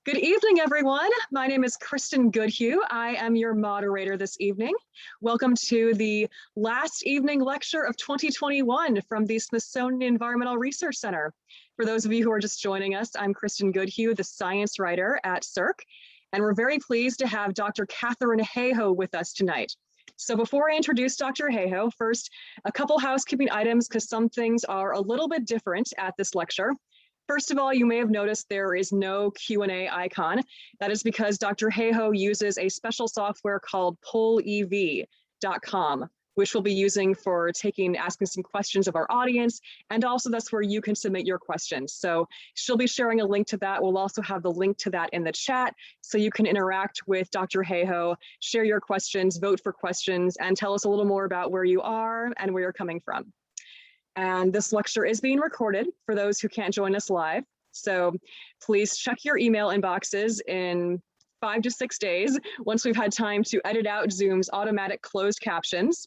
Good evening, everyone. My name is Kristen Goodhue. I am your moderator this evening. Welcome to the last evening lecture of 2021 from the Smithsonian Environmental Research Center. For those of you who are just joining us, I'm Kristen Goodhue, the science writer at CERC, and we're very pleased to have Dr. Katharine Hayhoe with us tonight. So before I introduce Dr. Hayhoe, first, a couple housekeeping items because some things are a little bit different at this lecture. First of all, you may have noticed there is no Q&A icon. That is because Dr. Hayhoe uses a special software called pollev.com, which we'll be using for asking some questions of our audience, and also that's where you can submit your questions. So she'll be sharing a link to that. We'll also have the link to that in the chat so you can interact with Dr. Hayhoe, share your questions, vote for questions, and tell us a little more about where you are and where you're coming from. And this lecture is being recorded for those who can't join us live. So please check your email inboxes in 5 to 6 days once we've had time to edit out Zoom's automatic closed captions,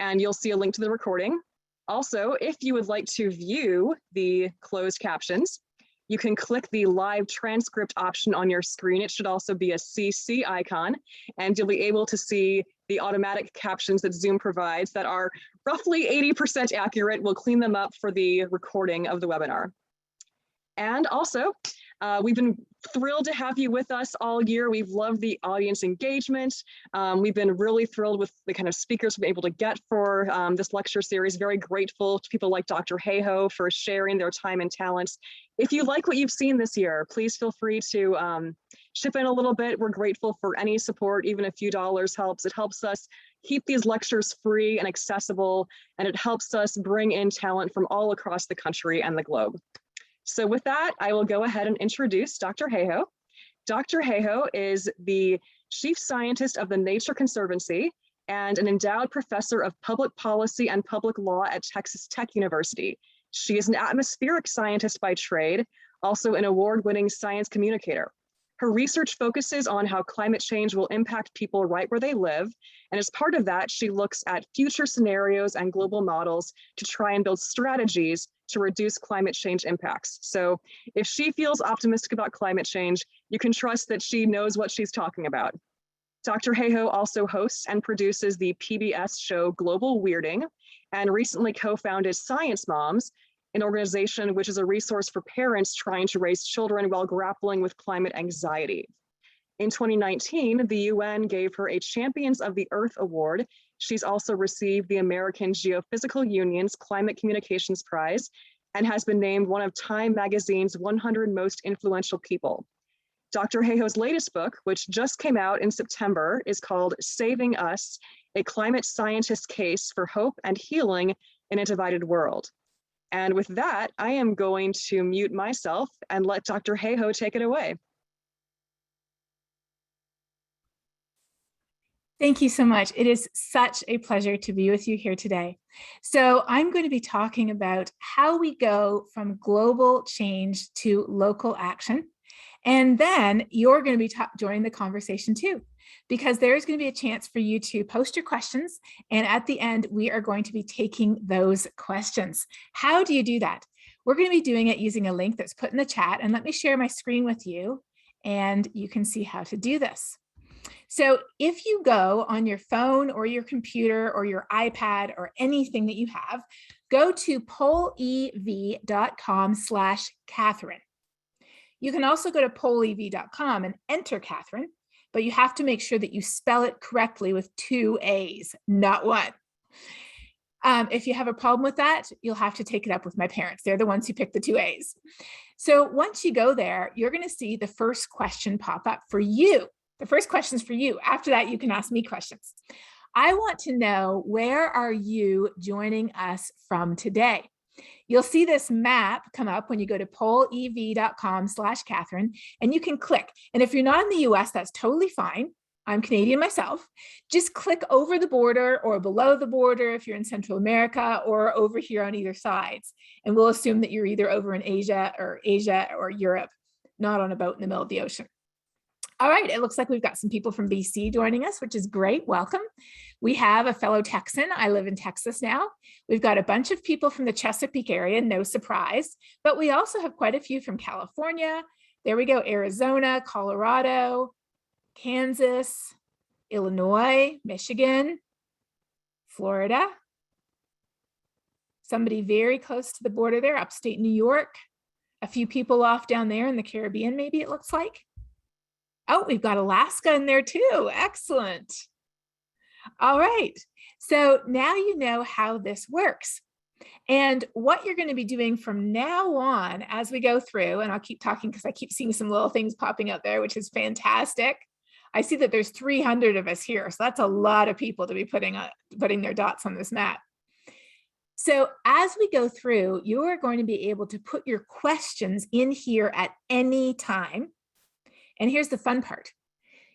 and you'll see a link to the recording. Also, if you would like to view the closed captions, you can click the live transcript option on your screen. It should also be a CC icon, and you'll be able to see the automatic captions that Zoom provides that are roughly 80% accurate. We'll clean them up for the recording of the webinar. And also, we've been thrilled to have you with us all year. We've loved the audience engagement. We've been really thrilled with the kind of speakers we've been able to get for this lecture series. Very grateful to people like Dr. Hayhoe for sharing their time and talents. If you like what you've seen this year, please feel free to chip in a little bit. We're grateful for any support, even a few dollars helps. It helps us keep these lectures free and accessible, and it helps us bring in talent from all across the country and the globe. So with that, I will go ahead and introduce Dr. Hayhoe. Dr. Hayhoe is the Chief Scientist of the Nature Conservancy and an endowed professor of public policy and public law at Texas Tech University. She is an atmospheric scientist by trade, also an award-winning science communicator. Her research focuses on how climate change will impact people right where they live, and as part of that, she looks at future scenarios and global models to try and build strategies to reduce climate change impacts. So if she feels optimistic about climate change, you can trust that she knows what she's talking about. Dr. Hayhoe also hosts and produces the PBS show Global Weirding, and recently co-founded Science Moms, an organization which is a resource for parents trying to raise children while grappling with climate anxiety. In 2019, the UN gave her a Champions of the Earth Award. She's also received the American Geophysical Union's Climate Communications Prize and has been named one of Time Magazine's 100 Most Influential People. Dr. Hayhoe's latest book, which just came out in September, is called Saving Us, A Climate Scientist's Case for Hope and Healing in a Divided World. And with that, I am going to mute myself and let Dr. Hayhoe take it away. Thank you so much. It is such a pleasure to be with you here today. So I'm going to be talking about how we go from global change to local action. And then you're going to be joining the conversation too, because there's going to be a chance for you to post your questions. And at the end, we are going to be taking those questions. How do you do that? We're going to be doing it using a link that's put in the chat. And let me share my screen with you, and you can see how to do this. So if you go on your phone or your computer or your iPad or anything that you have, go to pollev.com/Katharine. You can also go to pollev.com and enter Katharine, but you have to make sure that you spell it correctly with 2 A's, not 1. If you have a problem with that, you'll have to take it up with my parents. They're the ones who picked the 2 A's. So once you go there, you're going to see the first question pop up for you. The first question is for you. After that, you can ask me questions. I want to know, where are you joining us from today? You'll see this map come up when you go to pollev.com/Katharine, and you can click. And if you're not in the US, that's totally fine. I'm Canadian myself. Just click over the border or below the border if you're in Central America, or over here on either sides. And we'll assume that you're either over in Asia or Europe, not on a boat in the middle of the ocean. All right, it looks like we've got some people from BC joining us, which is great. Welcome. We have a fellow Texan. I live in Texas now. We've got a bunch of people from the Chesapeake area, no surprise, but we also have quite a few from California, There we go. Arizona, Colorado, Kansas, Illinois, Michigan, Florida. Somebody very close to the border there, upstate New York. A few people off down there in the Caribbean, maybe it looks like. Oh, we've got Alaska in there too. Excellent. All right. So now you know how this works. And what you're going to be doing from now on as we go through, and I'll keep talking because I keep seeing some little things popping out there, which is fantastic. I see that there's 300 of us here. So that's a lot of people to be putting their dots on this map. So as we go through, you are going to be able to put your questions in here at any time. And here's the fun part.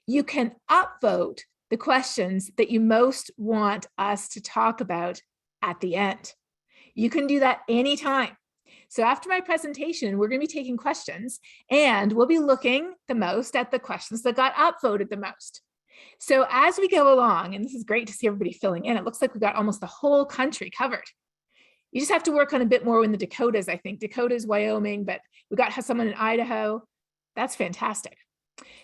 You can upvote the questions that you most want us to talk about at the end. You can do that anytime. So after my presentation, we're going to be taking questions and we'll be looking the most at the questions that got upvoted the most. So as we go along, and this is great to see everybody filling in, it looks like we've got almost the whole country covered. You just have to work on a bit more in the Dakotas, I think. Dakotas, Wyoming, but we got someone in Idaho. That's fantastic.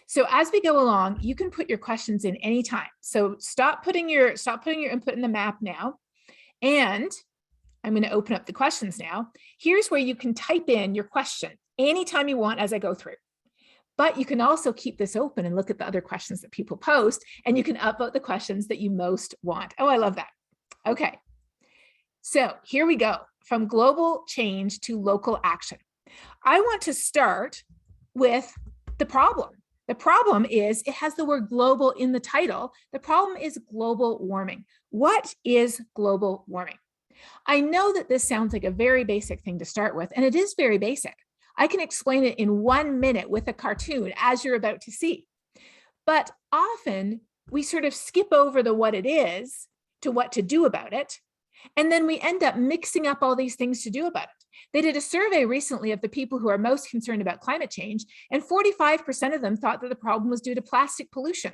So as we go along, you can put your questions in anytime. So stop putting your input in the map now. And I'm going to open up the questions now. Here's where you can type in your question anytime you want as I go through. But you can also keep this open and look at the other questions that people post, and you can upvote the questions that you most want. Oh, I love that. Okay. So here we go, from global change to local action. I want to start with the problem. The problem is it has the word global in the title. The problem is global warming. What is global warming? I know that this sounds like a very basic thing to start with, and it is very basic. I can explain it in 1 minute with a cartoon, as you're about to see. But often we sort of skip over the what it is to what to do about it. And then we end up mixing up all these things to do about it. They did a survey recently of the people who are most concerned about climate change, and 45% of them thought that the problem was due to plastic pollution.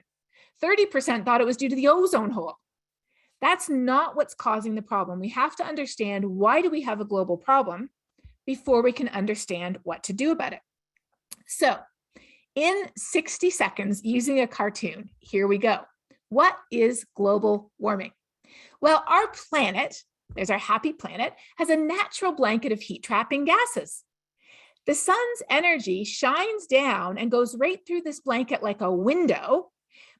30% thought it was due to the ozone hole. That's not what's causing the problem. We have to understand, why do we have a global problem before we can understand what to do about it. So in 60 seconds, using a cartoon, here we go. What is global warming? Well, our planet, there's our happy planet, has a natural blanket of heat trapping gases. The sun's energy shines down and goes right through this blanket like a window,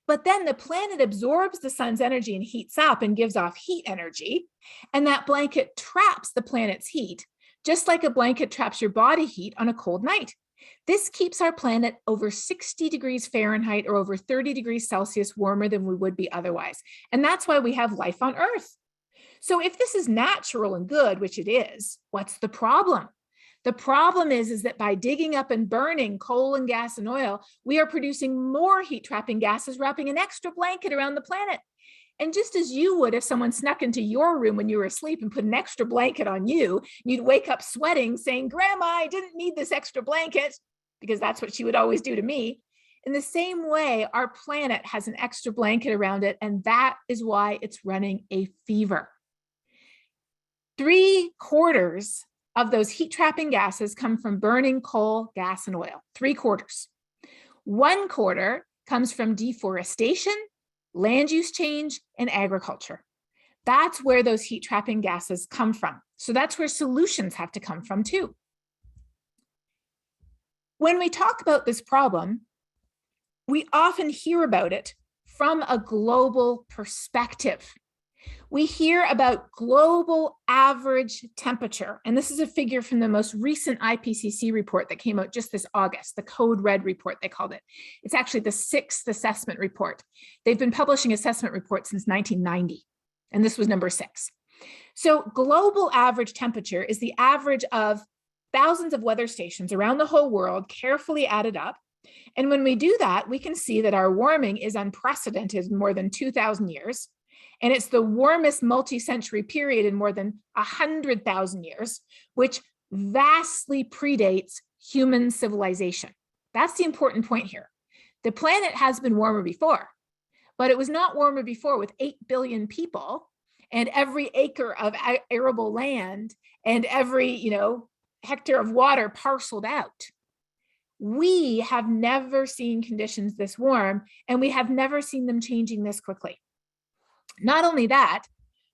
but then the planet absorbs the sun's energy and heats up and gives off heat energy, and that blanket traps the planet's heat, just like a blanket traps your body heat on a cold night. This keeps our planet over 60 degrees Fahrenheit or over 30 degrees Celsius warmer than we would be otherwise. And that's why we have life on Earth. So if this is natural and good, which it is, what's the problem? The problem is that by digging up and burning coal and gas and oil, we are producing more heat trapping gases, wrapping an extra blanket around the planet. And just as you would if someone snuck into your room when you were asleep and put an extra blanket on you, you'd wake up sweating saying, "Grandma, I didn't need this extra blanket," because that's what she would always do to me. In the same way, our planet has an extra blanket around it, and that is why it's running a fever. 3/4 of those heat trapping gases come from burning coal, gas, and oil. 3/4. 1/4 comes from deforestation, land use change, and agriculture. That's where those heat trapping gases come from. So that's where solutions have to come from too. When we talk about this problem, we often hear about it from a global perspective. We hear about global average temperature, and this is a figure from the most recent IPCC report that came out just this August, the Code Red report, they called it. It's actually the 6th assessment report. They've been publishing assessment reports since 1990, and this was number 6. So global average temperature is the average of thousands of weather stations around the whole world, carefully added up. And when we do that, we can see that our warming is unprecedented in more than 2,000 years. And it's the warmest multi-century period in more than 100,000 years, which vastly predates human civilization. That's the important point here. The planet has been warmer before, but it was not warmer before with 8 billion people and every acre of arable land and every, hectare of water parceled out. We have never seen conditions this warm, and we have never seen them changing this quickly. Not only that,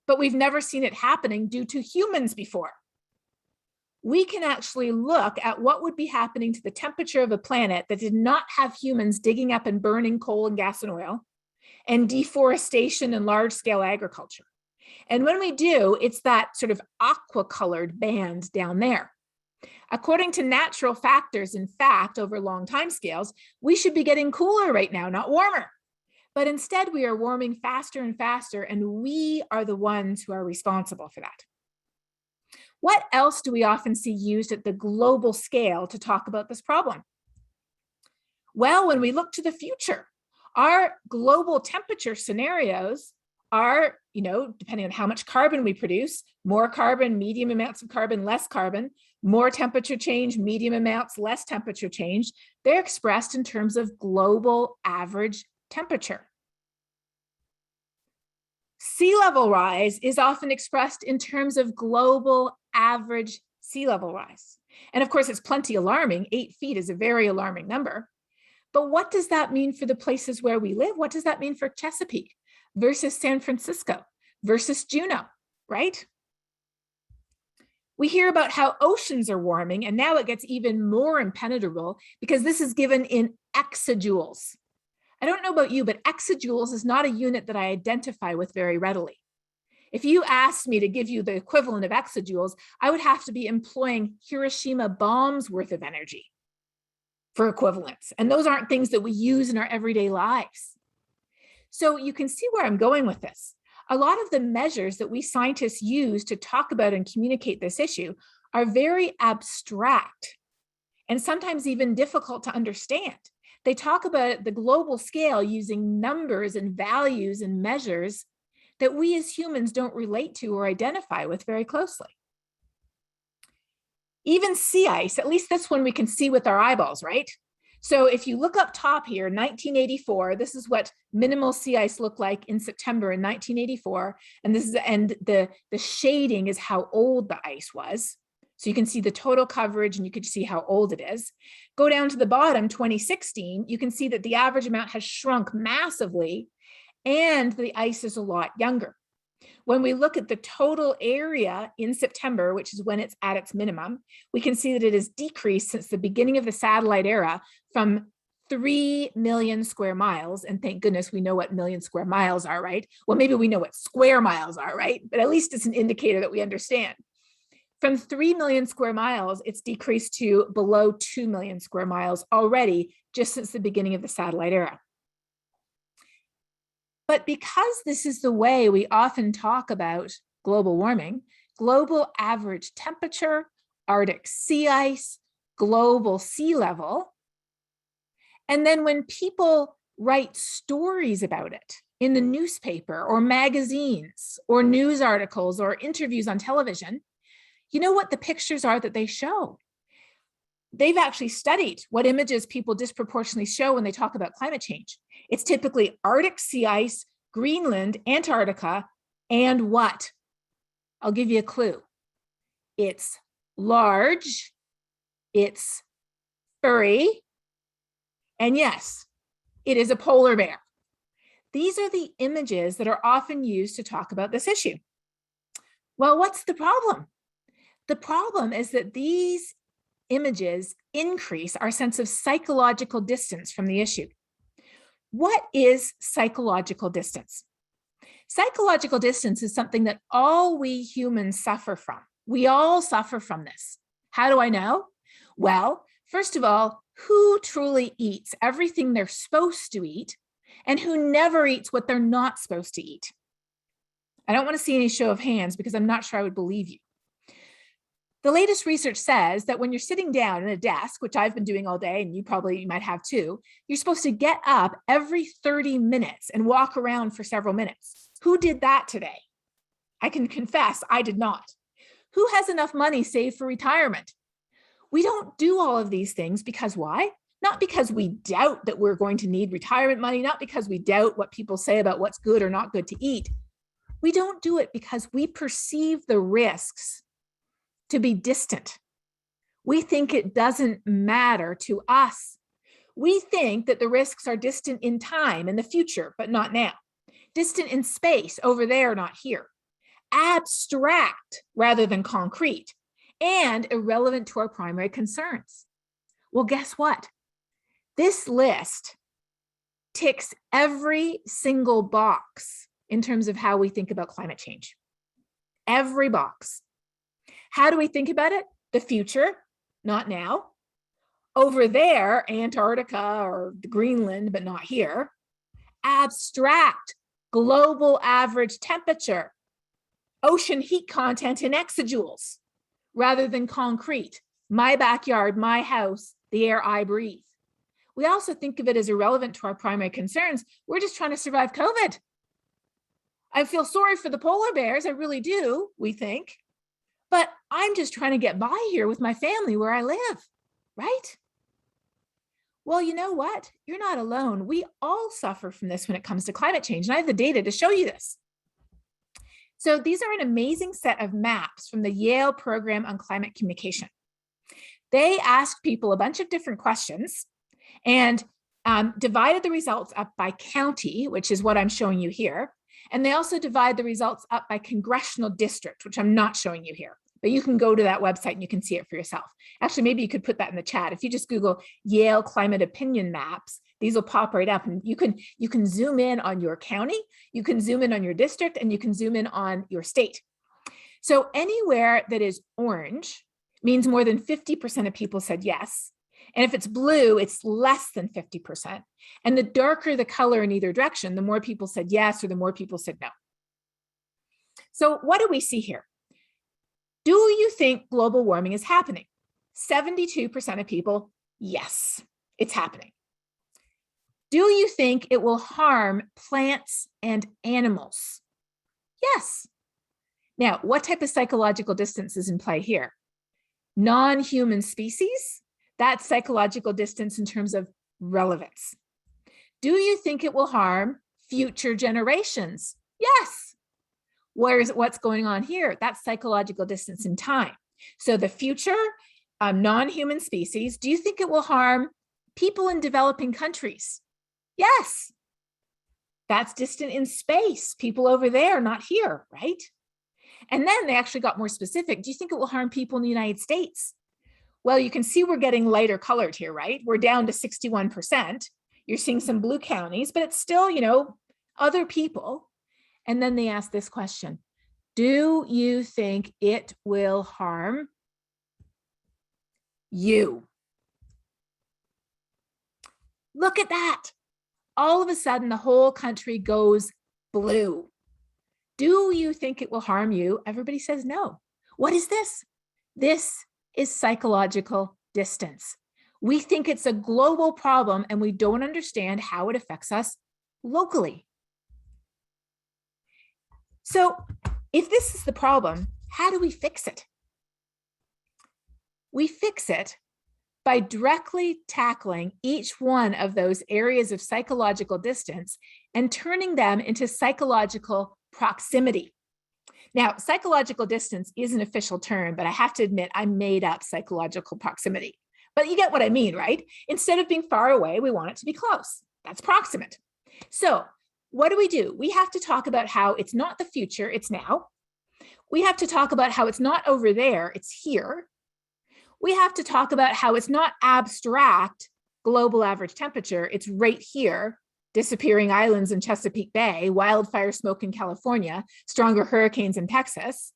but we've never seen it happening due to humans before. We can actually look at what would be happening to the temperature of a planet that did not have humans digging up and burning coal and gas and oil, and deforestation and large-scale agriculture. And when we do, it's that sort of aqua-colored band down there. According to natural factors, in fact, over long time scales, we should be getting cooler right now, not warmer. But instead, we are warming faster and faster, and we are the ones who are responsible for that. What else do we often see used at the global scale to talk about this problem? Well, when we look to the future, our global temperature scenarios are, depending on how much carbon we produce, more carbon, medium amounts of carbon, less carbon, more temperature change, medium amounts, less temperature change. They're expressed in terms of global average temperature. Sea level rise is often expressed in terms of global average sea level rise. And of course, it's plenty alarming. 8 feet is a very alarming number. But what does that mean for the places where we live? What does that mean for Chesapeake versus San Francisco versus Juneau, right? We hear about how oceans are warming, and now it gets even more impenetrable because this is given in exajoules. I don't know about you, but exajoules is not a unit that I identify with very readily. If you asked me to give you the equivalent of exajoules, I would have to be employing Hiroshima bombs worth of energy for equivalence. And those aren't things that we use in our everyday lives. So you can see where I'm going with this. A lot of the measures that we scientists use to talk about and communicate this issue are very abstract and sometimes even difficult to understand. They talk about the global scale using numbers and values and measures that we as humans don't relate to or identify with very closely. Even sea ice, at least this one we can see with our eyeballs, right? So if you look up top here, 1984, this is what minimal sea ice looked like in September in 1984. And the shading is how old the ice was. So you can see the total coverage and you can see how old it is. Go down to the bottom, 2016, you can see that the average amount has shrunk massively and the ice is a lot younger. When we look at the total area in September, which is when it's at its minimum, we can see that it has decreased since the beginning of the satellite era from 3 million square miles. And thank goodness we know what million square miles are, right? Well, maybe we know what square miles are, right? But at least it's an indicator that we understand. From 3 million square miles, it's decreased to below 2 million square miles already, just since the beginning of the satellite era. But because this is the way we often talk about global warming, global average temperature, Arctic sea ice, global sea level, and then when people write stories about it in the newspaper or magazines or news articles or interviews on television, you know what the pictures are that they show? They've actually studied what images people disproportionately show when they talk about climate change. It's typically Arctic sea ice, Greenland, Antarctica, and what? I'll give you a clue. It's large, it's furry, and yes, it is a polar bear. These are the images that are often used to talk about this issue. Well, what's the problem? The problem is that these images increase our sense of psychological distance from the issue. What is psychological distance? Psychological distance is something that all we humans suffer from. We all suffer from this. How do I know? Well, first of all, who truly eats everything they're supposed to eat and who never eats what they're not supposed to eat? I don't want to see any show of hands because I'm not sure I would believe you. The latest research says that when you're sitting down at a desk, which I've been doing all day, and you might have too, you're supposed to get up every 30 minutes and walk around for several minutes. Who did that today? I can confess, I did not. Who has enough money saved for retirement? We don't do all of these things because why? Not because we doubt that we're going to need retirement money, not because we doubt what people say about what's good or not good to eat. We don't do it because we perceive the risks to be distant. We think it doesn't matter to us. We think that the risks are distant in time, in the future, but not now. Distant in space, over there, not here. Abstract rather than concrete, and irrelevant to our primary concerns. Well, guess what? This list ticks every single box in terms of how we think about climate change. Every box. How do we think about it? The future, not now. Over there, Antarctica or Greenland, but not here. Abstract, global average temperature, ocean heat content in exajoules, rather than concrete, my backyard, my house, the air I breathe. We also think of it as irrelevant to our primary concerns. We're just trying to survive COVID. I feel sorry for the polar bears, I really do, we think. But I'm just trying to get by here with my family where I live, right? Well, you know what? You're not alone. We all suffer from this when it comes to climate change, and I have the data to show you this. So these are an amazing set of maps from the Yale Program on Climate Communication. They asked people a bunch of different questions and divided the results up by county, which is what I'm showing you here. And they also divide the results up by congressional district, which I'm not showing you here, but you can go to that website and you can see it for yourself. Actually, maybe you could put that in the chat. If you just Google Yale climate opinion maps, these will pop right up, and you can zoom in on your county, you can zoom in on your district, and you can zoom in on your state. So anywhere that is orange means more than 50% of people said yes. And if it's blue, it's less than 50%. And the darker the color in either direction, the more people said yes, or the more people said no. So what do we see here? Do you think global warming is happening? 72% of people, yes, it's happening. Do you think it will harm plants and animals? Yes. Now, what type of psychological distance is in play here? Non-human species, that's psychological distance in terms of relevance. Do you think it will harm future generations? Yes. What's going on here? That's psychological distance in time. So the future non-human species, do you think it will harm people in developing countries? Yes. That's distant in space, people over there, not here, right? And then they actually got more specific. Do you think it will harm people in the United States? Well, you can see we're getting lighter colored here, right? We're down to 61%. You're seeing some blue counties, but it's still, other people. And then they ask this question: do you think it will harm you? Look at that. All of a sudden, the whole country goes blue. Do you think it will harm you? Everybody says no. What is this? This is psychological distance. We think it's a global problem and we don't understand how it affects us locally. So if this is the problem, how do we fix it? We fix it by directly tackling each one of those areas of psychological distance and turning them into psychological proximity. Now, psychological distance is an official term, but I have to admit I made up psychological proximity. But you get what I mean, right? Instead of being far away, we want it to be close. That's proximate. So what do? We have to talk about how it's not the future, it's now. We have to talk about how it's not over there, it's here. We have to talk about how it's not abstract global average temperature, it's right here. Disappearing islands in Chesapeake Bay, wildfire smoke in California, stronger hurricanes in Texas.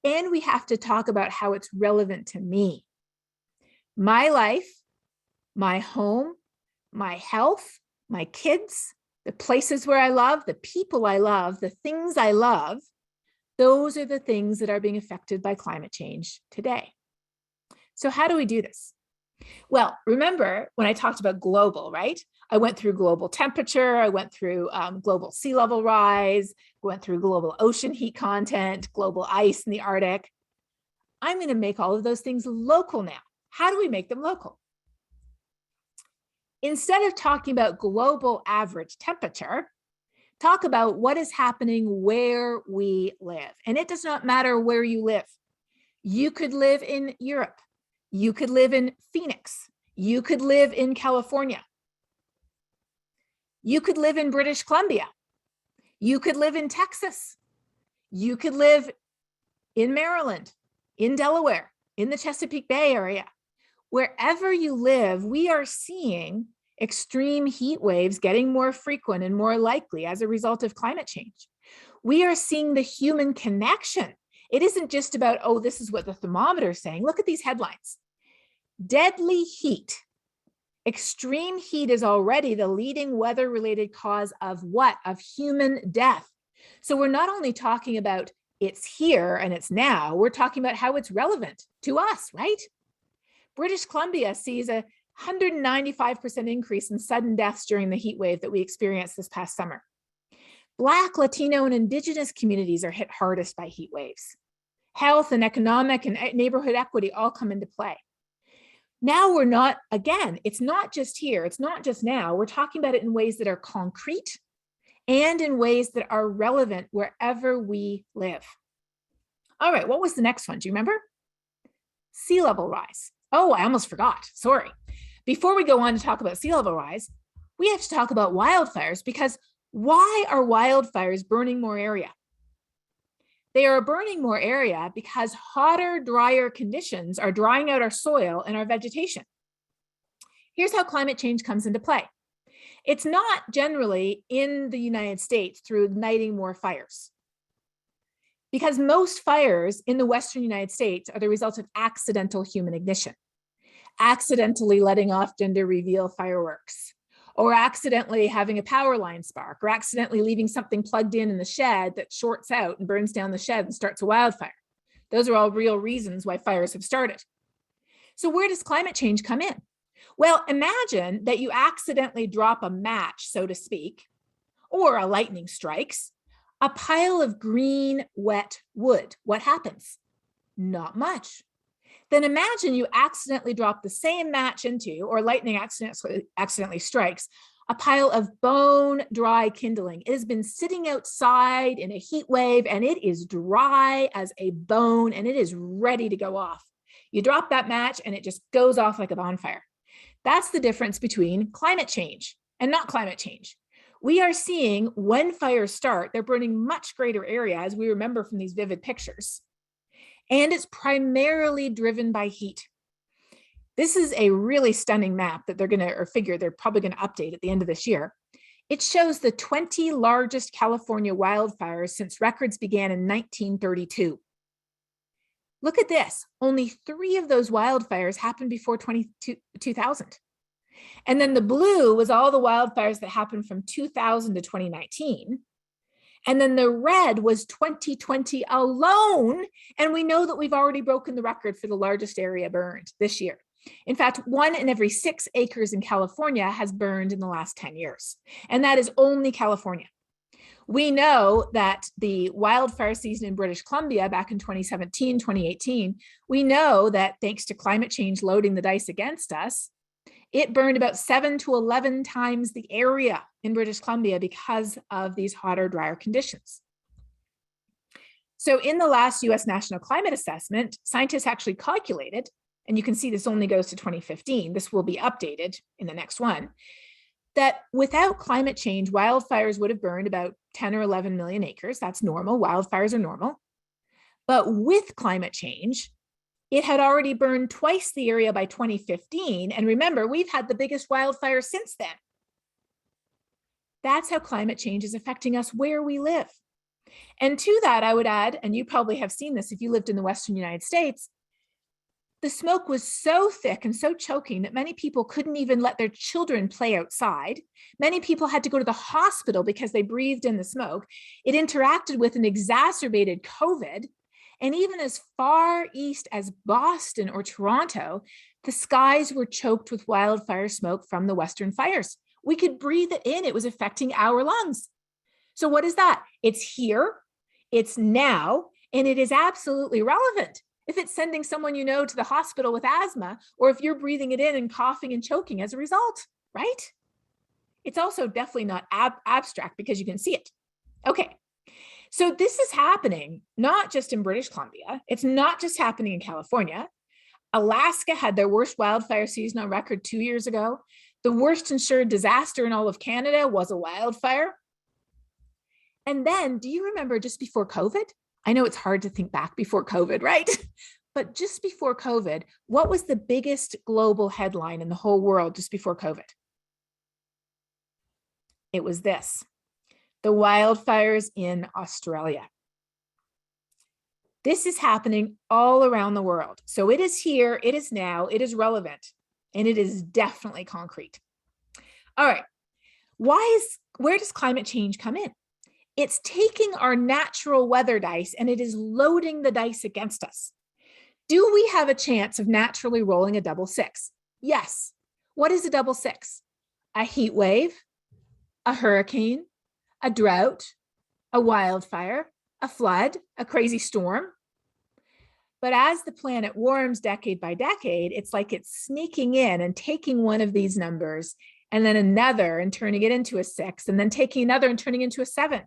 And we have to talk about how it's relevant to me. My life, my home, my health, my kids, the places where I love, the people I love, the things I love, those are the things that are being affected by climate change today. So how do we do this? Well, remember when I talked about global, right? I went through global temperature, I went through global sea level rise, went through global ocean heat content, global ice in the Arctic. I'm going to make all of those things local now. How do we make them local? Instead of talking about global average temperature, talk about what is happening where we live. And it does not matter where you live. You could live in Europe. You could live in Phoenix. You could live in California. You could live in British Columbia. You could live in Texas. You could live in Maryland, in Delaware, in the Chesapeake Bay area. Wherever you live, we are seeing extreme heat waves getting more frequent and more likely as a result of climate change. We are seeing the human connection. It isn't just about, oh, this is what the thermometer is saying. Look at these headlines. Deadly heat. Extreme heat is already the leading weather-related cause of what? Of human death. So we're not only talking about it's here and it's now, we're talking about how it's relevant to us, right? British Columbia sees a 195% increase in sudden deaths during the heat wave that we experienced this past summer. Black, Latino, and Indigenous communities are hit hardest by heat waves. Health and economic and neighborhood equity all come into play. Now we're not, again, it's not just here, it's not just now, we're talking about it in ways that are concrete and in ways that are relevant wherever we live. All right, what was the next one? Do you remember? Sea level rise. Oh, I almost forgot, sorry. Before we go on to talk about sea level rise, we have to talk about wildfires, because why are wildfires burning more area? They are burning more area because hotter, drier conditions are drying out our soil and our vegetation. Here's how climate change comes into play. It's not generally in the United States through igniting more fires, because most fires in the Western United States are the result of accidental human ignition, accidentally letting off gender reveal fireworks, or accidentally having a power line spark, or accidentally leaving something plugged in the shed that shorts out and burns down the shed and starts a wildfire. Those are all real reasons why fires have started. So where does climate change come in? Well, imagine that you accidentally drop a match, so to speak, or a lightning strikes, a pile of green, wet wood. What happens? Not much. Then imagine you accidentally drop the same match into, or lightning accidentally strikes, a pile of bone dry kindling. It has been sitting outside in a heat wave and it is dry as a bone and it is ready to go off. You drop that match and it just goes off like a bonfire. That's the difference between climate change and not climate change. We are seeing when fires start, they're burning much greater area, as we remember from these vivid pictures. And it's primarily driven by heat. This is a really stunning map that they're probably gonna update at the end of this year. It shows the 20 largest California wildfires since records began in 1932. Look at this, only 3 of those wildfires happened before 2000. And then the blue was all the wildfires that happened from 2000 to 2019. And then the red was 2020 alone. And we know that we've already broken the record for the largest area burned this year. In fact, 1 in every 6 acres in California has burned in the last 10 years. And that is only California. We know that the wildfire season in British Columbia back in 2017, 2018, we know that thanks to climate change loading the dice against us, it burned about 7 to 11 times the area in British Columbia because of these hotter, drier conditions. So in the last US National Climate Assessment, scientists actually calculated, and you can see this only goes to 2015, this will be updated in the next one, that without climate change, wildfires would have burned about 10 or 11 million acres. That's normal, wildfires are normal. But with climate change, it had already burned twice the area by 2015. And remember, we've had the biggest wildfire since then. That's how climate change is affecting us where we live. And to that, I would add, and you probably have seen this if you lived in the Western United States, the smoke was so thick and so choking that many people couldn't even let their children play outside. Many people had to go to the hospital because they breathed in the smoke. It interacted with and exacerbated COVID. And even as far east as Boston or Toronto, the skies were choked with wildfire smoke from the Western fires. We could breathe it in. It was affecting our lungs. So what is that? It's here, it's now, and it is absolutely relevant. If it's sending someone you know to the hospital with asthma, or if you're breathing it in and coughing and choking as a result, right? It's also definitely not abstract because you can see it. Okay. So this is happening not just in British Columbia. It's not just happening in California. Alaska had their worst wildfire season on record 2 years ago. The worst insured disaster in all of Canada was a wildfire. And then, do you remember just before COVID? I know it's hard to think back before COVID, right? But just before COVID, what was the biggest global headline in the whole world just before COVID? It was this: the wildfires in Australia. This is happening all around the world. So it is here, it is now, it is relevant, and it is definitely concrete. All right, where does climate change come in? It's taking our natural weather dice and it is loading the dice against us. Do we have a chance of naturally rolling a double six? Yes. What is a double six? A heat wave, a hurricane, a drought, a wildfire, a flood, a crazy storm. But as the planet warms decade by decade, it's like it's sneaking in and taking one of these numbers and then another and turning it into a 6, and then taking another and turning it into a 7.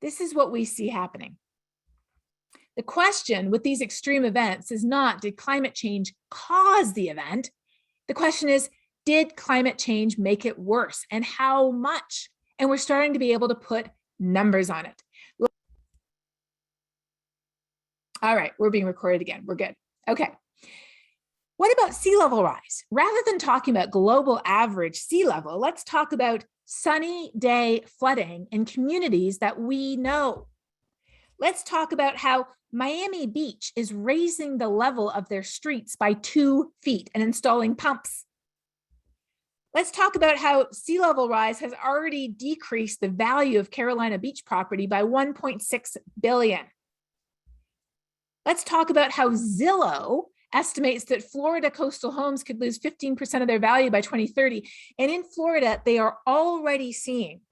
This is what we see happening. The question with these extreme events is not, did climate change cause the event? The question is, did climate change make it worse, and how much? And we're starting to be able to put numbers on it. All right, we're being recorded again. We're good. Okay. What about sea level rise? Rather than talking about global average sea level, let's talk about sunny day flooding in communities that we know. Let's talk about how Miami Beach is raising the level of their streets by 2 feet and installing pumps. Let's talk about how sea level rise has already decreased the value of Carolina Beach property by 1.6 billion. Let's talk about how Zillow estimates that Florida coastal homes could lose 15% of their value by 2030. And in Florida, they are already seeing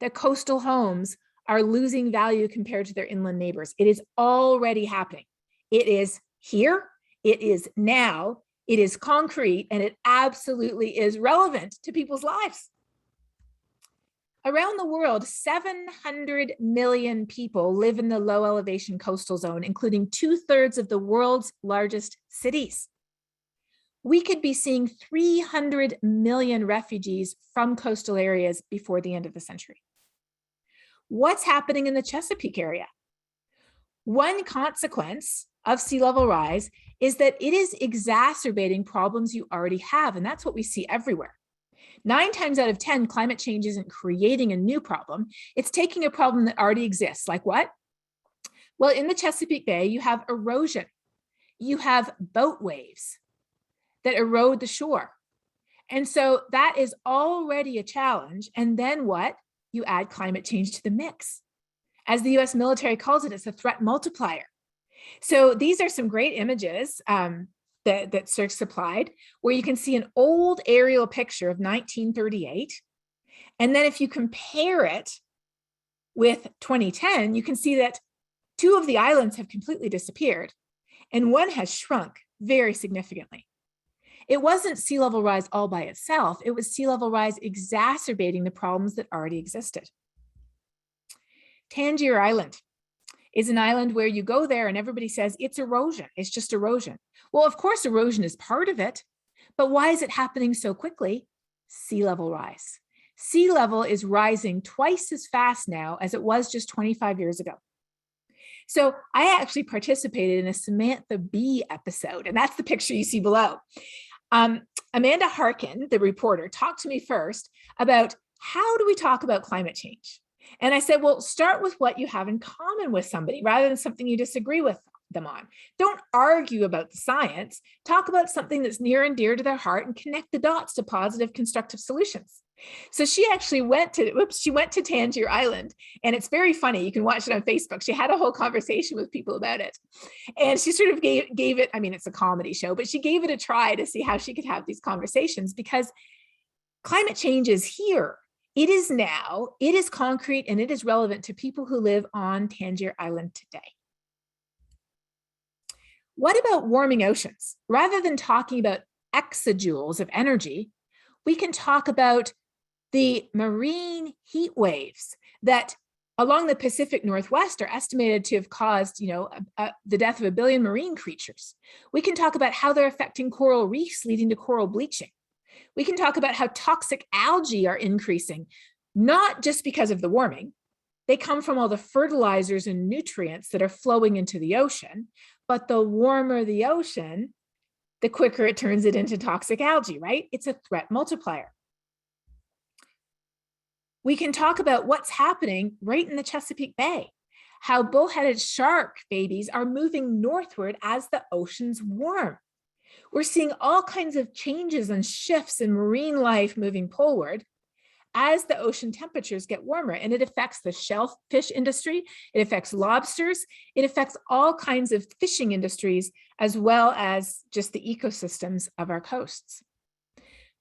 that coastal homes are losing value compared to their inland neighbors. It is already happening. It is here, it is now, it is concrete, and it absolutely is relevant to people's lives. Around the world, 700 million people live in the low elevation coastal zone, including 2/3 of the world's largest cities. We could be seeing 300 million refugees from coastal areas before the end of the century. What's happening in the Chesapeake area? One consequence of sea level rise is that it is exacerbating problems you already have, and that's what we see everywhere. 9 times out of 10, climate change isn't creating a new problem. It's taking a problem that already exists. Like what? Well, in the Chesapeake Bay, you have erosion. You have boat waves that erode the shore. And so that is already a challenge. And then what? You add climate change to the mix. As the US military calls it, it's a threat multiplier. So these are some great images that Cirque supplied, where you can see an old aerial picture of 1938. And then if you compare it with 2010, you can see that 2 of the islands have completely disappeared and 1 has shrunk very significantly. It wasn't sea level rise all by itself. It was sea level rise exacerbating the problems that already existed. Tangier Island is an island where you go there and everybody says it's erosion. It's just erosion. Well, of course, erosion is part of it, but why is it happening so quickly? Sea level rise. Sea level is rising twice as fast now as it was just 25 years ago. So I actually participated in a Samantha Bee episode, and that's the picture you see below. Amanda Harkin, the reporter, talked to me first about how do we talk about climate change? And I said, well, start with what you have in common with somebody rather than something you disagree with them on. Don't argue about the science. Talk about something that's near and dear to their heart and connect the dots to positive, constructive solutions. So she actually went to Tangier Island, and it's very funny. You can watch it on Facebook. She had a whole conversation with people about it. And she sort of gave it, I mean, it's a comedy show, but she gave it a try to see how she could have these conversations, because climate change is here. It is now, it is concrete, and it is relevant to people who live on Tangier Island today. What about warming oceans? Rather than talking about exajoules of energy, we can talk about the marine heat waves that along the Pacific Northwest are estimated to have caused, the death of 1 billion marine creatures. We can talk about how they're affecting coral reefs, leading to coral bleaching. We can talk about how toxic algae are increasing, not just because of the warming. They come from all the fertilizers and nutrients that are flowing into the ocean, but the warmer the ocean, the quicker it turns it into toxic algae, right? It's a threat multiplier. We can talk about what's happening right in the Chesapeake Bay, how bullheaded shark babies are moving northward as the oceans warm. We're seeing all kinds of changes and shifts in marine life moving poleward as the ocean temperatures get warmer, and it affects the shellfish industry, it affects lobsters, it affects all kinds of fishing industries, as well as just the ecosystems of our coasts.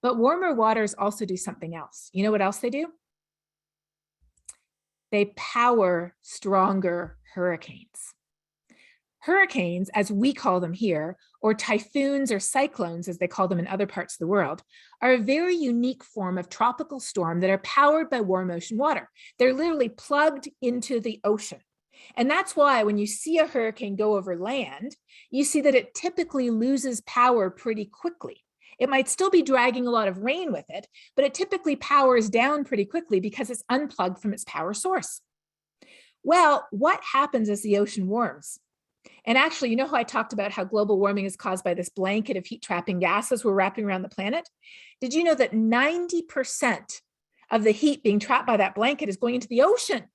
But warmer waters also do something else. You know what else they do? They power stronger hurricanes. Hurricanes, as we call them here, or typhoons or cyclones, as they call them in other parts of the world, are a very unique form of tropical storm that are powered by warm ocean water. They're literally plugged into the ocean. And that's why when you see a hurricane go over land, you see that it typically loses power pretty quickly. It might still be dragging a lot of rain with it, but it typically powers down pretty quickly because it's unplugged from its power source. Well, what happens as the ocean warms? And actually, you know how I talked about how global warming is caused by this blanket of heat trapping gases we're wrapping around the planet? Did you know that 90% of the heat being trapped by that blanket is going into the ocean?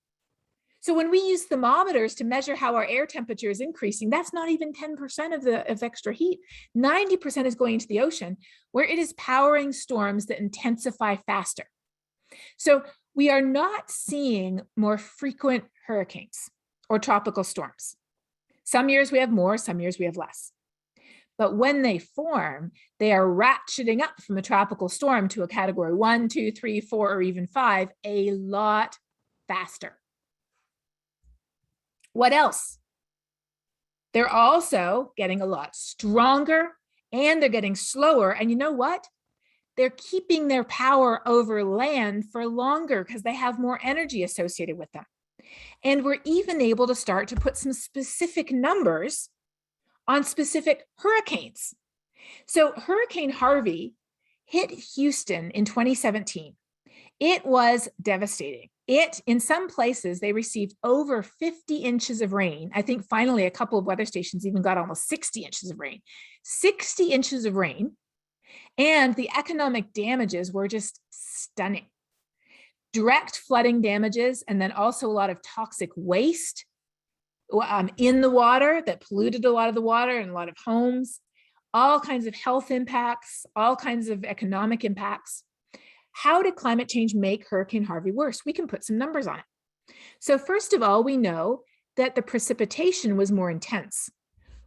So when we use thermometers to measure how our air temperature is increasing, that's not even 10% of extra heat. 90% is going into the ocean, where it is powering storms that intensify faster. So we are not seeing more frequent hurricanes or tropical storms. Some years we have more, some years we have less. But when they form, they are ratcheting up from a tropical storm to a category 1, 2, 3, 4, or even 5 a lot faster. What else? They're also getting a lot stronger and they're getting slower. And you know what? They're keeping their power over land for longer because they have more energy associated with them. And we're even able to start to put some specific numbers on specific hurricanes. So Hurricane Harvey hit Houston in 2017. It was devastating. In some places, they received over 50 inches of rain. I think finally a couple of weather stations even got almost 60 inches of rain. 60 inches of rain. And the economic damages were just stunning. Direct flooding damages, and then also a lot of toxic waste in the water that polluted a lot of the water and a lot of homes, all kinds of health impacts, all kinds of economic impacts. How did climate change make Hurricane Harvey worse? We can put some numbers on it. So first of all, we know that the precipitation was more intense.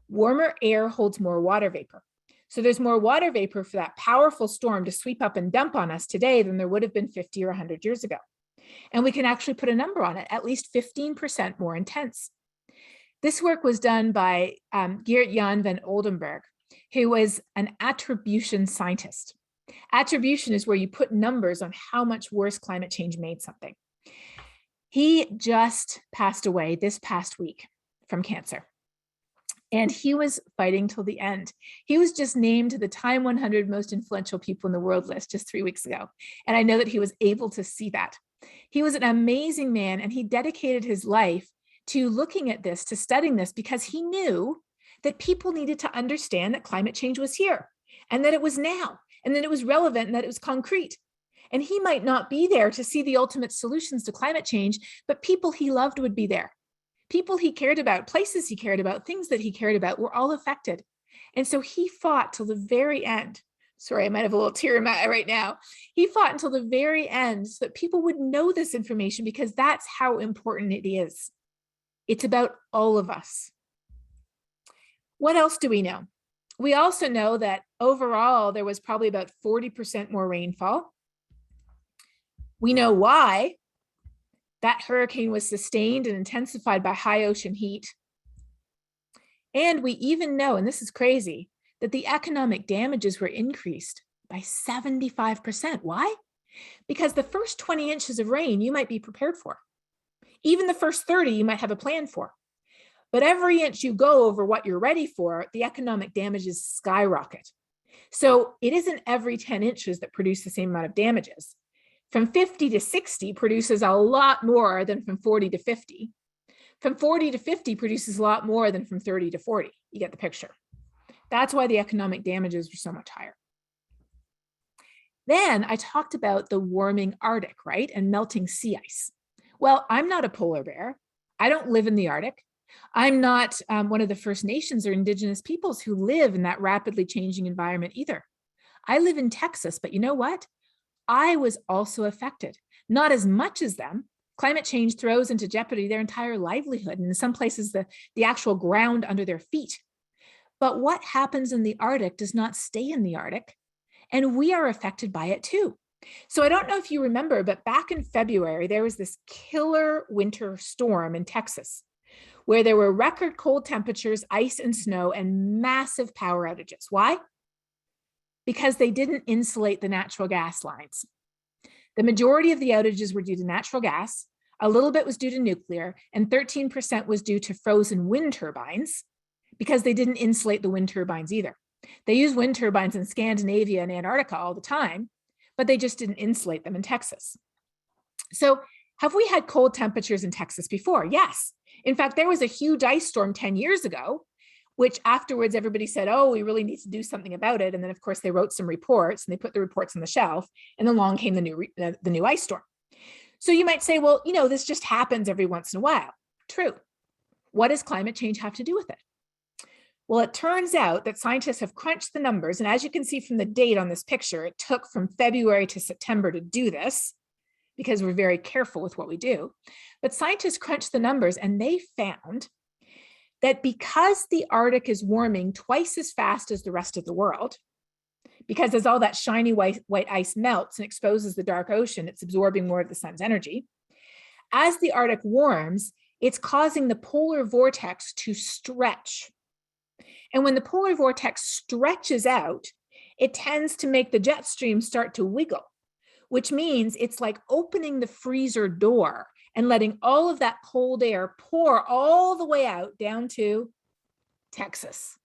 Warmer air holds more water vapor. So there's more water vapor for that powerful storm to sweep up and dump on us today than there would have been 50 or 100 years ago. And we can actually put a number on it, at least 15% more intense. This work was done by Geert Jan van Oldenburg, who was an attribution scientist. Attribution is where you put numbers on how much worse climate change made something. He just passed away this past week from cancer. And he was fighting till the end. He was just named to the Time 100 Most Influential People in the World list just 3 weeks ago. And I know that he was able to see that. He was an amazing man, and he dedicated his life to looking at this, to studying this, because he knew that people needed to understand that climate change was here, and that it was now, and that it was relevant, and that it was concrete. And he might not be there to see the ultimate solutions to climate change, but people he loved would be there. People he cared about, places he cared about, things that he cared about were all affected. And so he fought till the very end. Sorry, I might have a little tear in my eye right now. He fought until the very end so that people would know this information, because that's how important it is. It's about all of us. What else do we know? We also know that overall, there was probably about 40% more rainfall. We know why. That hurricane was sustained and intensified by high ocean heat. And we even know, and this is crazy, that the economic damages were increased by 75%. Why? Because the first 20 inches of rain you might be prepared for. Even the first 30 you might have a plan for. But every inch you go over what you're ready for, the economic damages skyrocket. So it isn't every 10 inches that produce the same amount of damages. From 50 to 60 produces a lot more than from 40 to 50. From 40 to 50 produces a lot more than from 30 to 40. You get the picture. That's why the economic damages are so much higher. Then I talked about the warming Arctic, right? And melting sea ice. Well, I'm not a polar bear. I don't live in the Arctic. I'm not one of the First Nations or Indigenous peoples who live in that rapidly changing environment either. I live in Texas, but you know what? I was also affected, not as much as them. Climate change throws into jeopardy their entire livelihood, and in some places, the actual ground under their feet. But what happens in the Arctic does not stay in the Arctic, and we are affected by it too. So I don't know if you remember, but back in February, there was this killer winter storm in Texas, where there were record cold temperatures, ice and snow, and massive power outages. Why? Because they didn't insulate the natural gas lines. The majority of the outages were due to natural gas, a little bit was due to nuclear, and 13% was due to frozen wind turbines, because they didn't insulate the wind turbines either. They use wind turbines in Scandinavia and Antarctica all the time, but they just didn't insulate them in Texas. So have we had cold temperatures in Texas before? Yes. In fact, there was a huge ice storm 10 years ago, which afterwards everybody said, oh, we really need to do something about it. And then of course they wrote some reports and they put the reports on the shelf, and along came the new ice storm. So you might say, well, this just happens every once in a while. True. What does climate change have to do with it? Well, it turns out that scientists have crunched the numbers. And as you can see from the date on this picture, it took from February to September to do this, because we're very careful with what we do. But scientists crunched the numbers and they found that because the Arctic is warming twice as fast as the rest of the world, because as all that shiny white ice melts and exposes the dark ocean, it's absorbing more of the sun's energy. As the Arctic warms, it's causing the polar vortex to stretch. And when the polar vortex stretches out, it tends to make the jet stream start to wiggle, which means it's like opening the freezer door and letting all of that cold air pour all the way out down to Texas.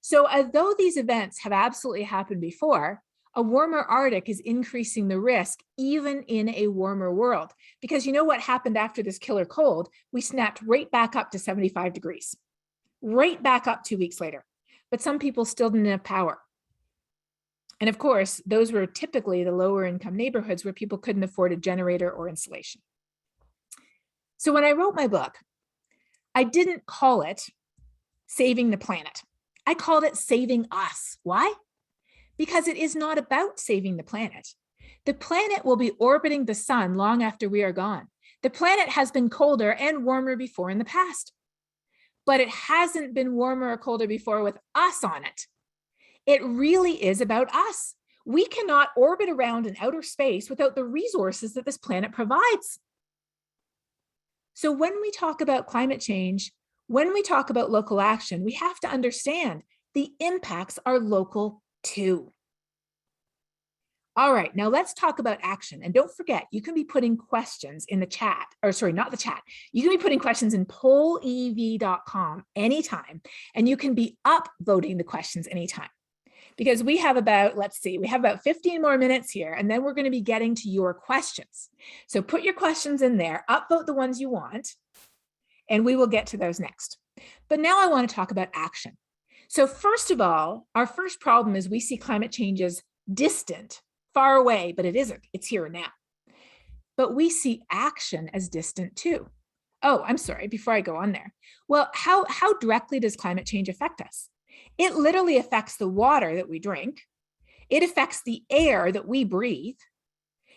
So although these events have absolutely happened before, a warmer Arctic is increasing the risk even in a warmer world. Because you know what happened after this killer cold? We snapped right back up to 75 degrees, right back up 2 weeks later. But some people still didn't have power. And of course, those were typically the lower income neighborhoods where people couldn't afford a generator or insulation. So when I wrote my book, I didn't call it Saving the Planet. I called it Saving Us. Why? Because it is not about saving the planet. The planet will be orbiting the sun long after we are gone. The planet has been colder and warmer before in the past, but it hasn't been warmer or colder before with us on it. It really is about us. We cannot orbit around in outer space without the resources that this planet provides. So when we talk about climate change, when we talk about local action, we have to understand the impacts are local too. All right, now let's talk about action. And don't forget, you can be putting questions in the chat, or sorry, not the chat. You can be putting questions in pollev.com anytime, and you can be upvoting the questions anytime. Because we have about, we have about 15 more minutes here, and then we're going to be getting to your questions. So put your questions in there, upvote the ones you want, and we will get to those next. But now I want to talk about action. So first of all, our first problem is we see climate change as distant, far away, but it isn't. It's here and now. But we see action as distant too. Oh, I'm sorry, before I go on there. Well, how directly does climate change affect us? It literally affects the water that we drink. It affects the air that we breathe.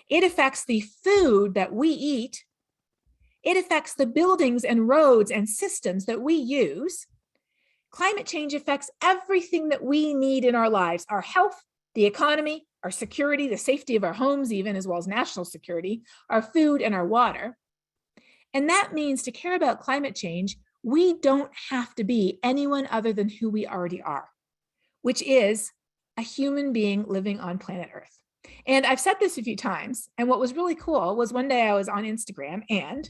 It affects the food that we eat. It affects the buildings and roads and systems that we use. Climate change affects everything that we need in our lives, our health, the economy, our security, the safety of our homes even, as well as national security, our food and our water. And that means to care about climate change, we don't have to be anyone other than who we already are, which is a human being living on planet Earth. And I've said this a few times, and what was really cool was one day I was on Instagram and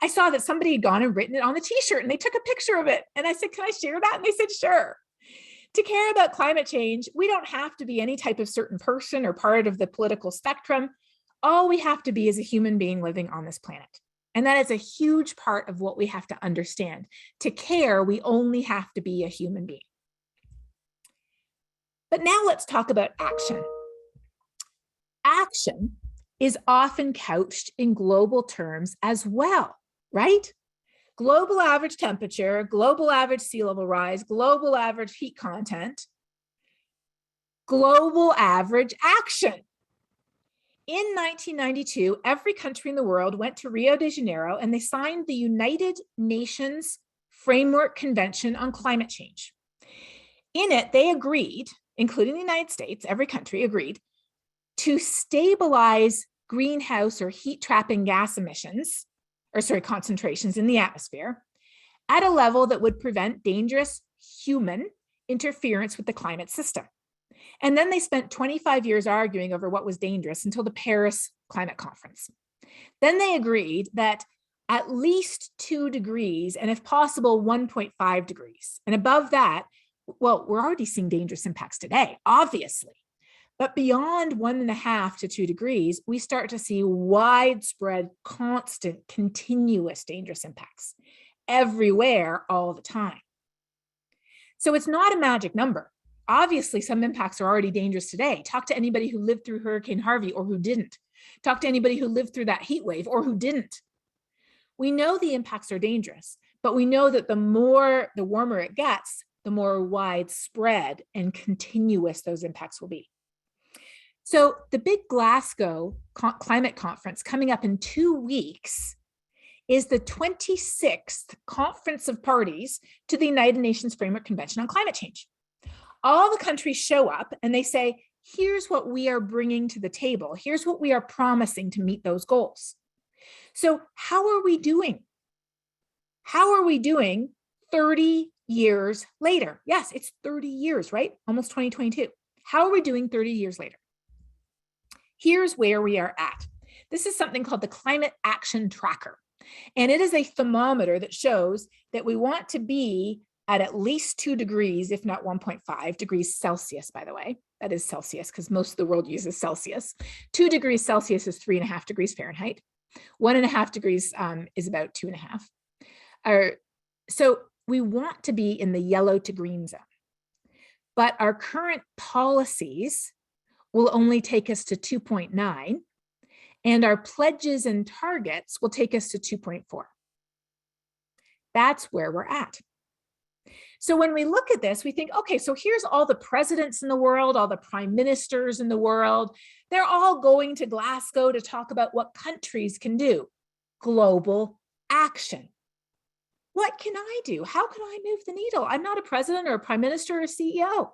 I saw that somebody had gone and written it on the t-shirt and they took a picture of it. And I said, can I share that? And they said, sure. To care about climate change, we don't have to be any type of certain person or part of the political spectrum. All we have to be is a human being living on this planet. And that is a huge part of what we have to understand. To care, we only have to be a human being. But now let's talk about action. Action is often couched in global terms as well, right? Global average temperature, global average sea level rise, global average heat content, global average action. In 1992, every country in the world went to Rio de Janeiro and they signed the United Nations Framework Convention on Climate Change. In it, they agreed, including the United States, every country agreed, to stabilize greenhouse or heat trapping gas emissions, concentrations in the atmosphere at a level that would prevent dangerous human interference with the climate system. And then they spent 25 years arguing over what was dangerous until the Paris Climate Conference. Then they agreed that at least 2 degrees, and if possible, 1.5 degrees. And above that, well, we're already seeing dangerous impacts today, obviously. But beyond 1.5 to 2 degrees, we start to see widespread, constant, continuous dangerous impacts everywhere, all the time. So it's not a magic number. Obviously, some impacts are already dangerous today. Talk to anybody who lived through Hurricane Harvey or who didn't. Talk to anybody who lived through that heat wave or who didn't. We know the impacts are dangerous, but we know that the warmer it gets, the more widespread and continuous those impacts will be. So the big Glasgow climate conference coming up in 2 weeks is the 26th conference of parties to the United Nations Framework Convention on Climate Change. All the countries show up and they say, here's what we are bringing to the table. Here's what we are promising to meet those goals. So how are we doing? How are we doing 30 years later? Yes, it's 30 years, right? Almost 2022. How are we doing 30 years later? Here's where we are at. This is something called the Climate Action Tracker. And it is a thermometer that shows that we want to be at least 2 degrees, if not 1.5 degrees Celsius, by the way. That is Celsius because most of the world uses Celsius. 2 degrees Celsius is 3.5 degrees Fahrenheit. 1.5 degrees is about 2.5. So we want to be in the yellow to green zone. But our current policies will only take us to 2.9, and our pledges and targets will take us to 2.4. That's where we're at. So when we look at this, we think, okay, so here's all the presidents in the world, all the prime ministers in the world. They're all going to Glasgow to talk about what countries can do. Global action. What can I do? How can I move the needle? I'm not a president or a prime minister or a CEO.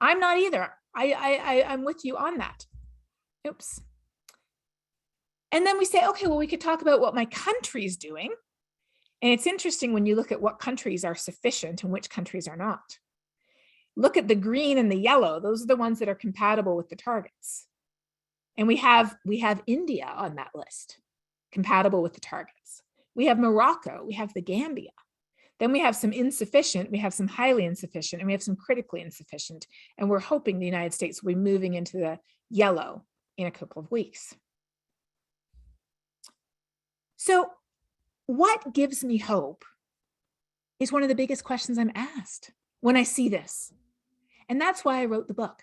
I'm not either. I'm with you on that. Oops. And then we say, okay, well, we could talk about what my country's doing. And it's interesting when you look at what countries are sufficient and which countries are not. Look at the green and the yellow. Those are the ones that are compatible with the targets. And we have India on that list, compatible with the targets. We have Morocco, we have the Gambia. Then we have some insufficient, we have some highly insufficient, and we have some critically insufficient. And we're hoping the United States will be moving into the yellow in a couple of weeks. So what gives me hope is one of the biggest questions I'm asked when I see this. And that's why I wrote the book.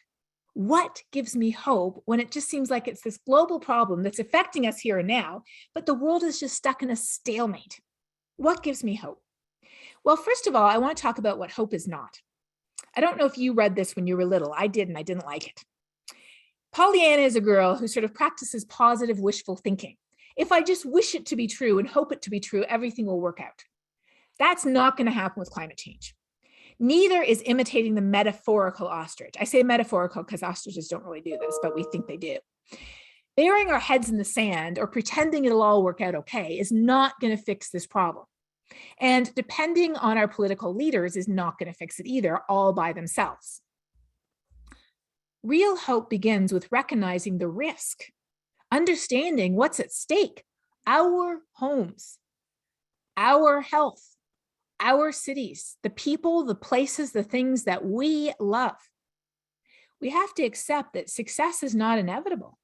What gives me hope when it just seems like it's this global problem that's affecting us here and now, but the world is just stuck in a stalemate? What gives me hope? Well, first of all, I want to talk about what hope is not. I don't know if you read this when you were little. I did, and I didn't like it. Pollyanna is a girl who sort of practices positive wishful thinking. If I just wish it to be true and hope it to be true, everything will work out. That's not going to happen with climate change. Neither is imitating the metaphorical ostrich. I say metaphorical because ostriches don't really do this, but we think they do. Burying our heads in the sand or pretending it'll all work out okay is not going to fix this problem. And depending on our political leaders is not going to fix it either, all by themselves. Real hope begins with recognizing the risk, understanding what's at stake, our homes, our health, our cities, the people, the places, the things that we love, we have to accept that success is not inevitable.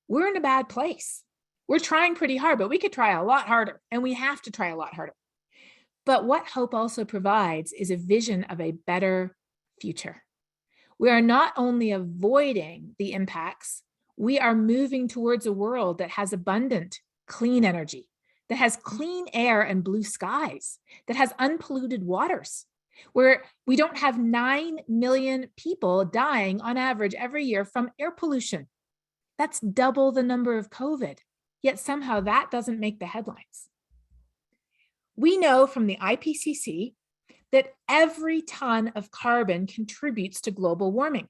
We're in a bad place. We're trying pretty hard, but we could try a lot harder, and we have to try a lot harder. But what hope also provides is a vision of a better future. We are not only avoiding the impacts, we are moving towards a world that has abundant, clean energy, that has clean air and blue skies, that has unpolluted waters, where we don't have 9 million people dying on average every year from air pollution. That's double the number of COVID, yet somehow that doesn't make the headlines. We know from the IPCC that every ton of carbon contributes to global warming.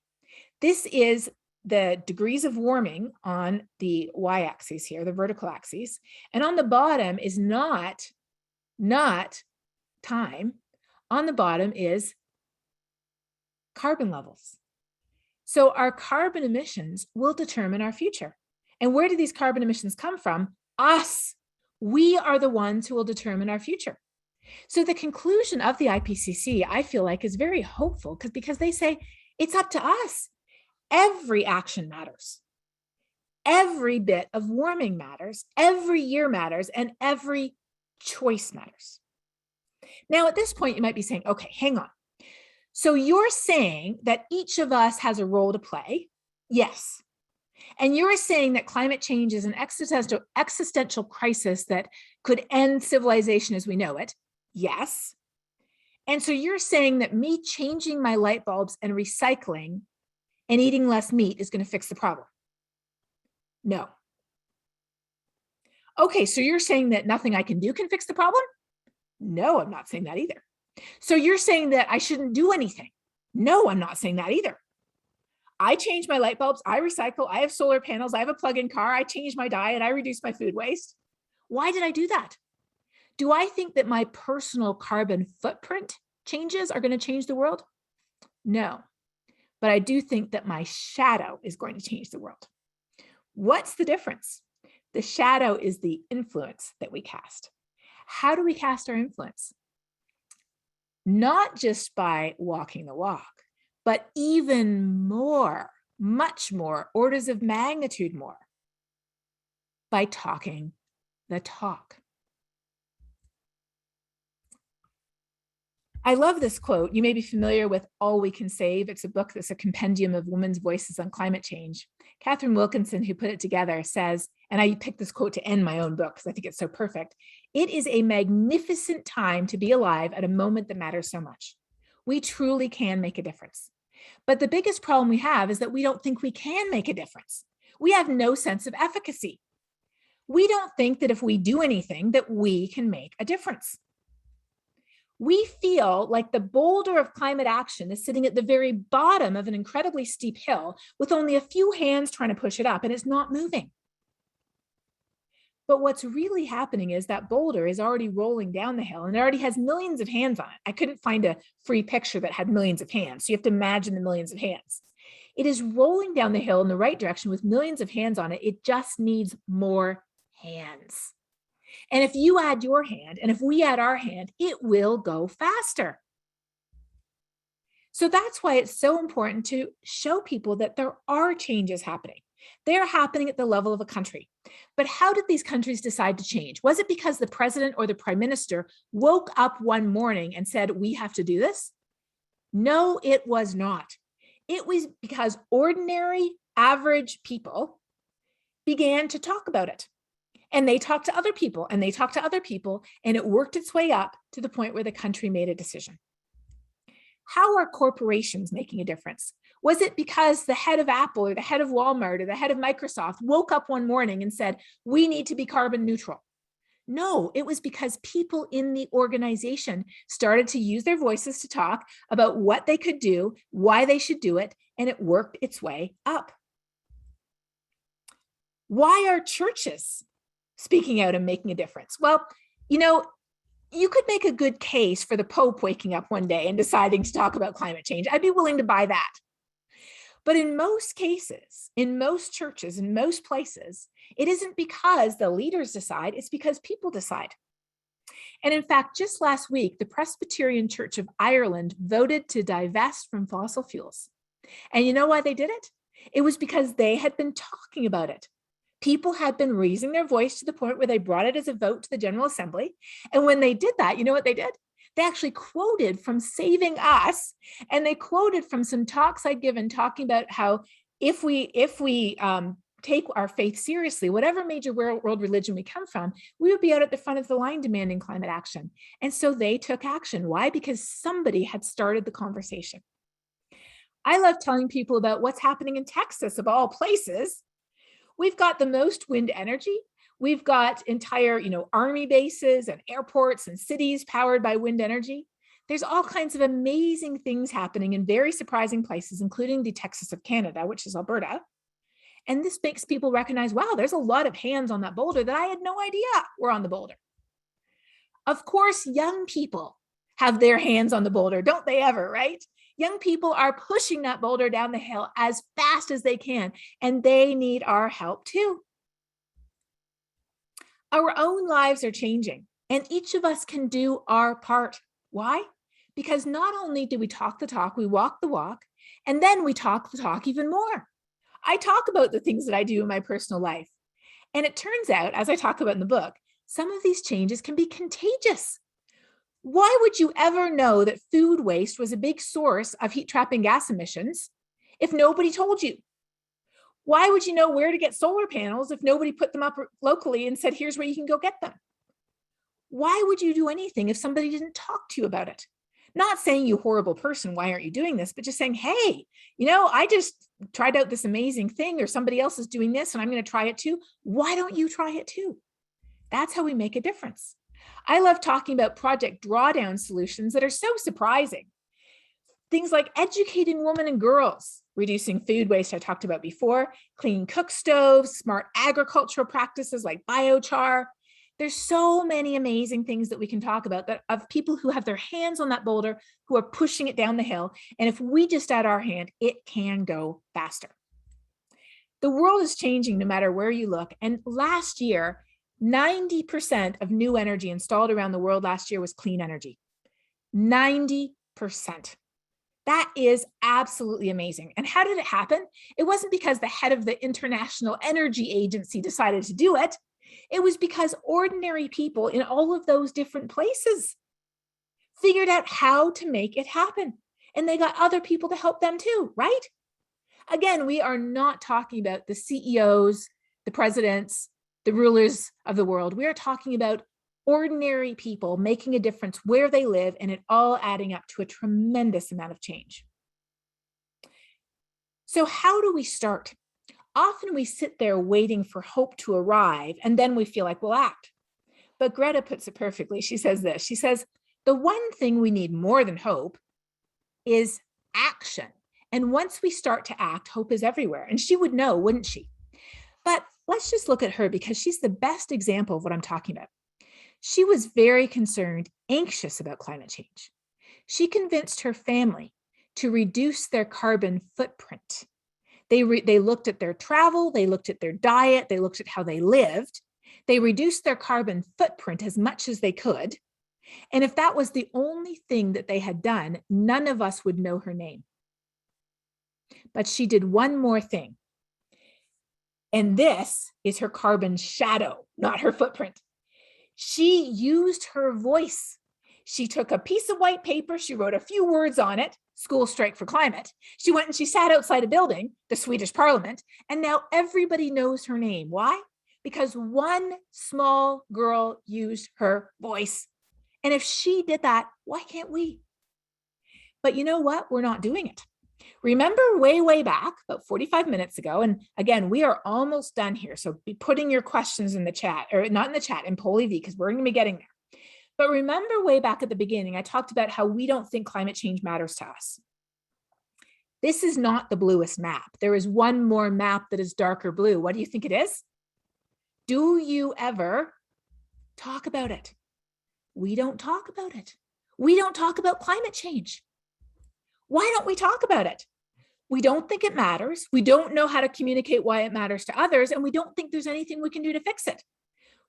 This is the degrees of warming on the y-axis here, the vertical axis, and on the bottom is not time. On the bottom is carbon levels. So our carbon emissions will determine our future. And where do these carbon emissions come from? Us. We are the ones who will determine our future. So the conclusion of the IPCC, I feel like, is very hopeful because they say it's up to us. Every action matters. Every bit of warming matters. Every year matters, and every choice matters. Now, at this point, you might be saying, okay, hang on. So you're saying that each of us has a role to play? Yes. And you're saying that climate change is an existential crisis that could end civilization as we know it? Yes. And so you're saying that me changing my light bulbs and recycling and eating less meat is going to fix the problem? No. Okay, so you're saying that nothing I can do can fix the problem? No, I'm not saying that either. So you're saying that I shouldn't do anything? No, I'm not saying that either. I change my light bulbs, I recycle, I have solar panels, I have a plug-in car, I change my diet, I reduce my food waste. Why did I do that? Do I think that my personal carbon footprint changes are going to change the world? No. But I do think that my shadow is going to change the world. What's the difference? The shadow is the influence that we cast. How do we cast our influence? Not just by walking the walk, but even more, much more, orders of magnitude more, by talking the talk. I love this quote. You may be familiar with All We Can Save. It's a book that's a compendium of women's voices on climate change. Katharine Wilkinson, who put it together, says, and I picked this quote to end my own book because I think it's so perfect, "It is a magnificent time to be alive at a moment that matters so much. We truly can make a difference. But the biggest problem we have is that we don't think we can make a difference. We have no sense of efficacy. We don't think that if we do anything that we can make a difference. We feel like the boulder of climate action is sitting at the very bottom of an incredibly steep hill with only a few hands trying to push it up, and it's not moving. But what's really happening is that boulder is already rolling down the hill and it already has millions of hands on it. I couldn't find a free picture that had millions of hands, so you have to imagine the millions of hands. It is rolling down the hill in the right direction with millions of hands on it. It just needs more hands. And if you add your hand, and if we add our hand, it will go faster. So that's why it's so important to show people that there are changes happening. They're happening at the level of a country. But how did these countries decide to change? Was it because the president or the prime minister woke up one morning and said, we have to do this? No, it was not. It was because ordinary, average people began to talk about it. And they talked to other people, and they talked to other people, and it worked its way up to the point where the country made a decision. How are corporations making a difference? Was it because the head of Apple or the head of Walmart or the head of Microsoft woke up one morning and said, we need to be carbon neutral? No, it was because people in the organization started to use their voices to talk about what they could do, why they should do it, and it worked its way up. Why are churches speaking out and making a difference? Well, you could make a good case for the Pope waking up one day and deciding to talk about climate change. I'd be willing to buy that. But in most cases, in most churches, in most places, it isn't because the leaders decide, it's because people decide. And in fact, just last week, the Presbyterian Church of Ireland voted to divest from fossil fuels. And you know why they did it? It was because they had been talking about it. People had been raising their voice to the point where they brought it as a vote to the General Assembly. And when they did that, you know what they did? They actually quoted from Saving Us, and they quoted from some talks I'd given talking about how if we take our faith seriously, whatever major world religion we come from, we would be out at the front of the line demanding climate action. And so they took action. Why? Because somebody had started the conversation. I love telling people about what's happening in Texas, of all places. We've got the most wind energy. We've got entire, army bases and airports and cities powered by wind energy. There's all kinds of amazing things happening in very surprising places, including the Texas of Canada, which is Alberta. And this makes people recognize, wow, there's a lot of hands on that boulder that I had no idea were on the boulder. Of course, young people have their hands on the boulder, don't they ever, right? Young people are pushing that boulder down the hill as fast as they can, and they need our help too. Our own lives are changing, and each of us can do our part. Why? Because not only do we talk the talk, we walk the walk, and then we talk the talk even more. I talk about the things that I do in my personal life. And it turns out, as I talk about in the book, some of these changes can be contagious. Why would you ever know that food waste was a big source of heat trapping gas emissions if nobody told you? Why would you know where to get solar panels if nobody put them up locally and said, here's where you can go get them? Why would you do anything if somebody didn't talk to you about it? Not saying, you horrible person, why aren't you doing this? But just saying, hey, I just tried out this amazing thing, or somebody else is doing this and I'm going to try it too. Why don't you try it too? That's how we make a difference. I love talking about project drawdown solutions that are so surprising. Things like educating women and girls, reducing food waste I talked about before, clean cook stoves, smart agricultural practices like biochar. There's so many amazing things that we can talk about of people who have their hands on that boulder, who are pushing it down the hill. And if we just add our hand, it can go faster. The world is changing no matter where you look. And last year, 90% of new energy installed around the world last year was clean energy. 90%. That is absolutely amazing. And how did it happen? It wasn't because the head of the International Energy Agency decided to do it. It was because ordinary people in all of those different places figured out how to make it happen. And they got other people to help them too, right? Again, we are not talking about the CEOs, the presidents, the rulers of the world. We are talking about ordinary people making a difference where they live, and it all adding up to a tremendous amount of change. So how do we start? Often we sit there waiting for hope to arrive, and then we feel like we'll act. But Greta puts it perfectly. She says this. She says, the one thing we need more than hope is action. And once we start to act, hope is everywhere. And she would know, wouldn't she? But let's just look at her, because she's the best example of what I'm talking about. She was very concerned, anxious about climate change. She convinced her family to reduce their carbon footprint. They looked at their travel, they looked at their diet, they looked at how they lived. They reduced their carbon footprint as much as they could. And if that was the only thing that they had done, none of us would know her name. But she did one more thing. And this is her carbon shadow, not her footprint. She used her voice. She took a piece of white paper, she wrote a few words on it, school strike for climate. She went and she sat outside a building, the Swedish parliament, and now everybody knows her name. Why? Because one small girl used her voice. And if she did that, why can't we? But you know what? We're not doing it. Remember way back, about 45 minutes ago, and again, we are almost done here. So be putting your questions in the chat, or not in the chat, in Poll EV, because we're going to be getting there. But remember way back at the beginning, I talked about how we don't think climate change matters to us. This is not the bluest map. There is one more map that is darker blue. What do you think it is? Do you ever talk about it? We don't talk about it. We don't talk about climate change. Why don't we talk about it? We don't think it matters. We don't know how to communicate why it matters to others, and we don't think there's anything we can do to fix it.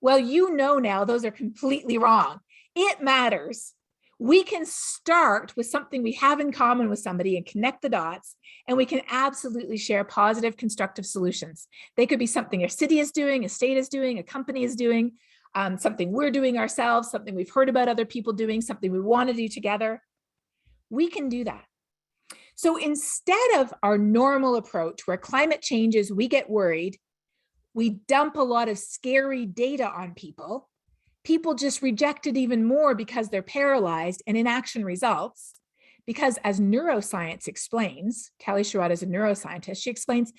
Well, you know now those are completely wrong. It matters. We can start with something we have in common with somebody and connect the dots, and we can absolutely share positive, constructive solutions. They could be something a city is doing, a state is doing, a company is doing, something we're doing ourselves, something we've heard about other people doing, something we want to do together. We can do that. So instead of our normal approach where climate changes, we get worried, we dump a lot of scary data on people, people just reject it even more because they're paralyzed and inaction results. Because as neuroscience explains, Callie Sherrod is a neuroscientist, she explains,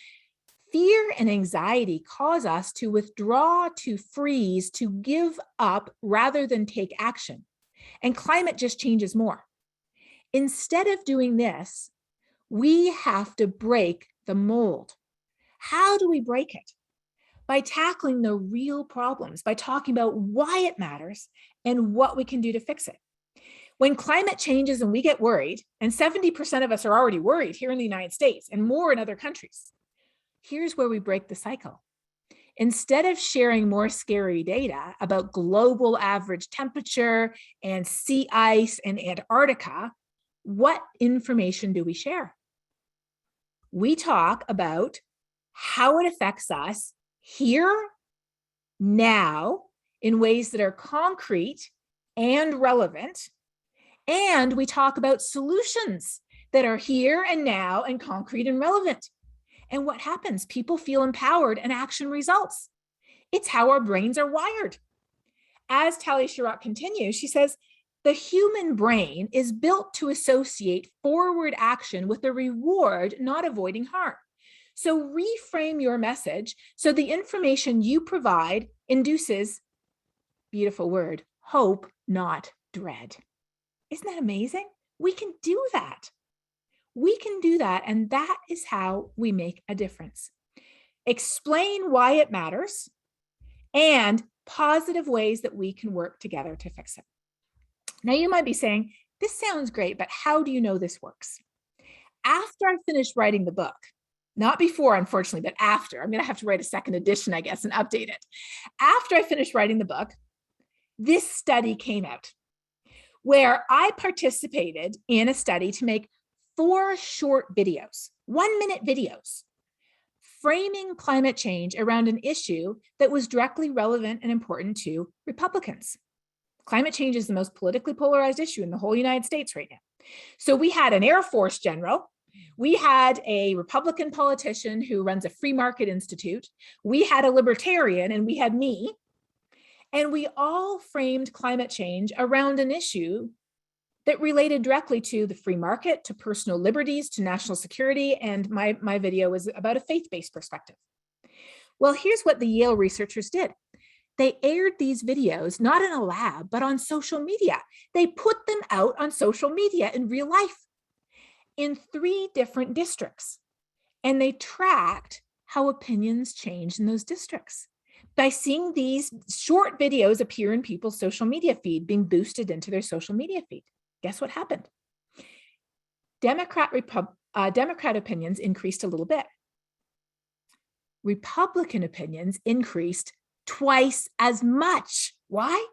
fear and anxiety cause us to withdraw, to freeze, to give up rather than take action. And climate just changes more. Instead of doing this, we have to break the mold. How do we break it? By tackling the real problems, by talking about why it matters and what we can do to fix it. When climate changes and we get worried, and 70% of us are already worried here in the United States and more in other countries, here's where we break the cycle. Instead of sharing more scary data about global average temperature and sea ice and Antarctica, what information do we share? We talk about how it affects us here, now, in ways that are concrete and relevant. And we talk about solutions that are here and now and concrete and relevant. And what happens? People feel empowered and action results. It's how our brains are wired. As Callie Sherrod continues, she says, the human brain is built to associate forward action with a reward, not avoiding harm. So reframe your message so the information you provide induces, beautiful word, hope, not dread. Isn't that amazing? We can do that. We can do that, and that is how we make a difference. Explain why it matters and positive ways that we can work together to fix it. Now you might be saying, this sounds great, but how do you know this works? After I finished writing the book, not before, unfortunately, but after, I'm going to have to write a second edition, I guess, and update it. After I finished writing the book, this study came out where I participated in a study to make 4 short videos, 1-minute videos, framing climate change around an issue that was directly relevant and important to Republicans. Climate change is the most politically polarized issue in the whole United States right now. So we had an Air Force general, we had a Republican politician who runs a free market institute, we had a libertarian, and we had me. And we all framed climate change around an issue that related directly to the free market, to personal liberties, to national security. And my video was about a faith-based perspective. Well, here's what the Yale researchers did. They aired these videos, not in a lab, but on social media. They put them out on social media in real life in 3 different districts. And they tracked how opinions changed in those districts by seeing these short videos appear in people's social media feed, being boosted into their social media feed. Guess what happened? Democrat opinions increased a little bit. Republican opinions increased twice as much. Why?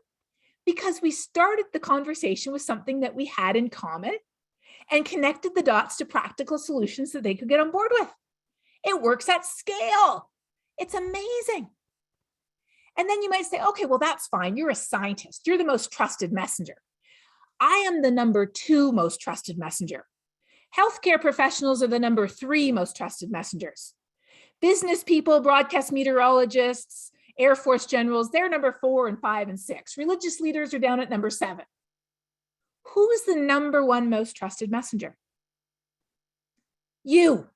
Because we started the conversation with something that we had in common and connected the dots to practical solutions that they could get on board with. It works at scale. It's amazing. And then you might say, okay, well, that's fine. You're a scientist. You're the most trusted messenger. I am the number 2 most trusted messenger. Healthcare professionals are the number 3 most trusted messengers. Business people, broadcast meteorologists, Air Force generals, they're number 4 and 5 and 6. Religious leaders are down at number 7. Who's the number 1 most trusted messenger? You.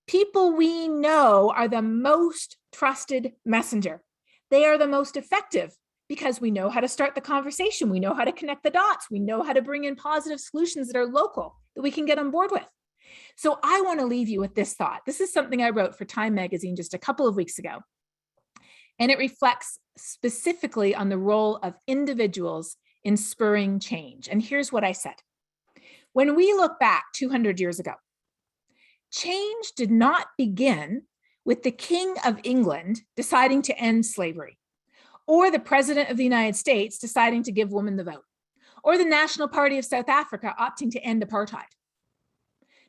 People we know are the most trusted messenger. They are the most effective because we know how to start the conversation. We know how to connect the dots. We know how to bring in positive solutions that are local that we can get on board with. So I want to leave you with this thought. This is something I wrote for Time magazine just a couple of weeks ago. And it reflects specifically on the role of individuals in spurring change. And here's what I said. When we look back 200 years ago, change did not begin with the King of England deciding to end slavery, or the President of the United States deciding to give women the vote, or the National Party of South Africa opting to end apartheid.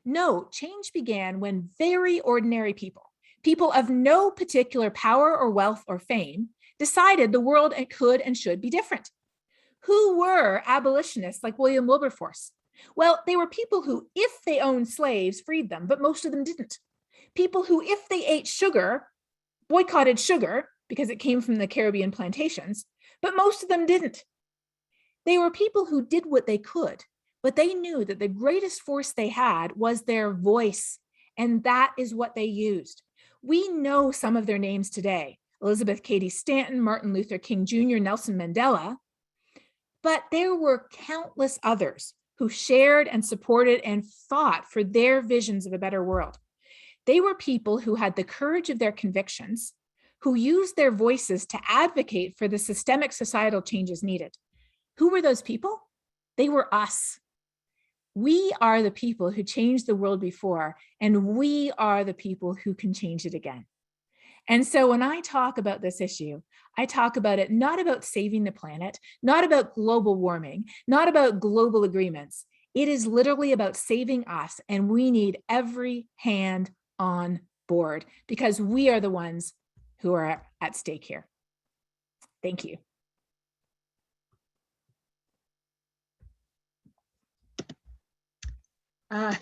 No, change began when very ordinary people, people of no particular power or wealth or fame, decided the world could and should be different. Who were abolitionists like William Wilberforce? Well, they were people who, if they owned slaves, freed them, but most of them didn't. People who, if they ate sugar, boycotted sugar because it came from the Caribbean plantations, but most of them didn't. They were people who did what they could, but they knew that the greatest force they had was their voice, and that is what they used. We know some of their names today: Elizabeth Cady Stanton, Martin Luther King Jr., Nelson Mandela, but there were countless others who shared and supported and fought for their visions of a better world. They were people who had the courage of their convictions, who used their voices to advocate for the systemic societal changes needed. Who were those people? They were us. We are the people who changed the world before, and we are the people who can change it again. And so when I talk about this issue, I talk about it not about saving the planet, not about global warming, not about global agreements. It is literally about saving us, and we need every hand on board because we are the ones who are at stake here. Thank you.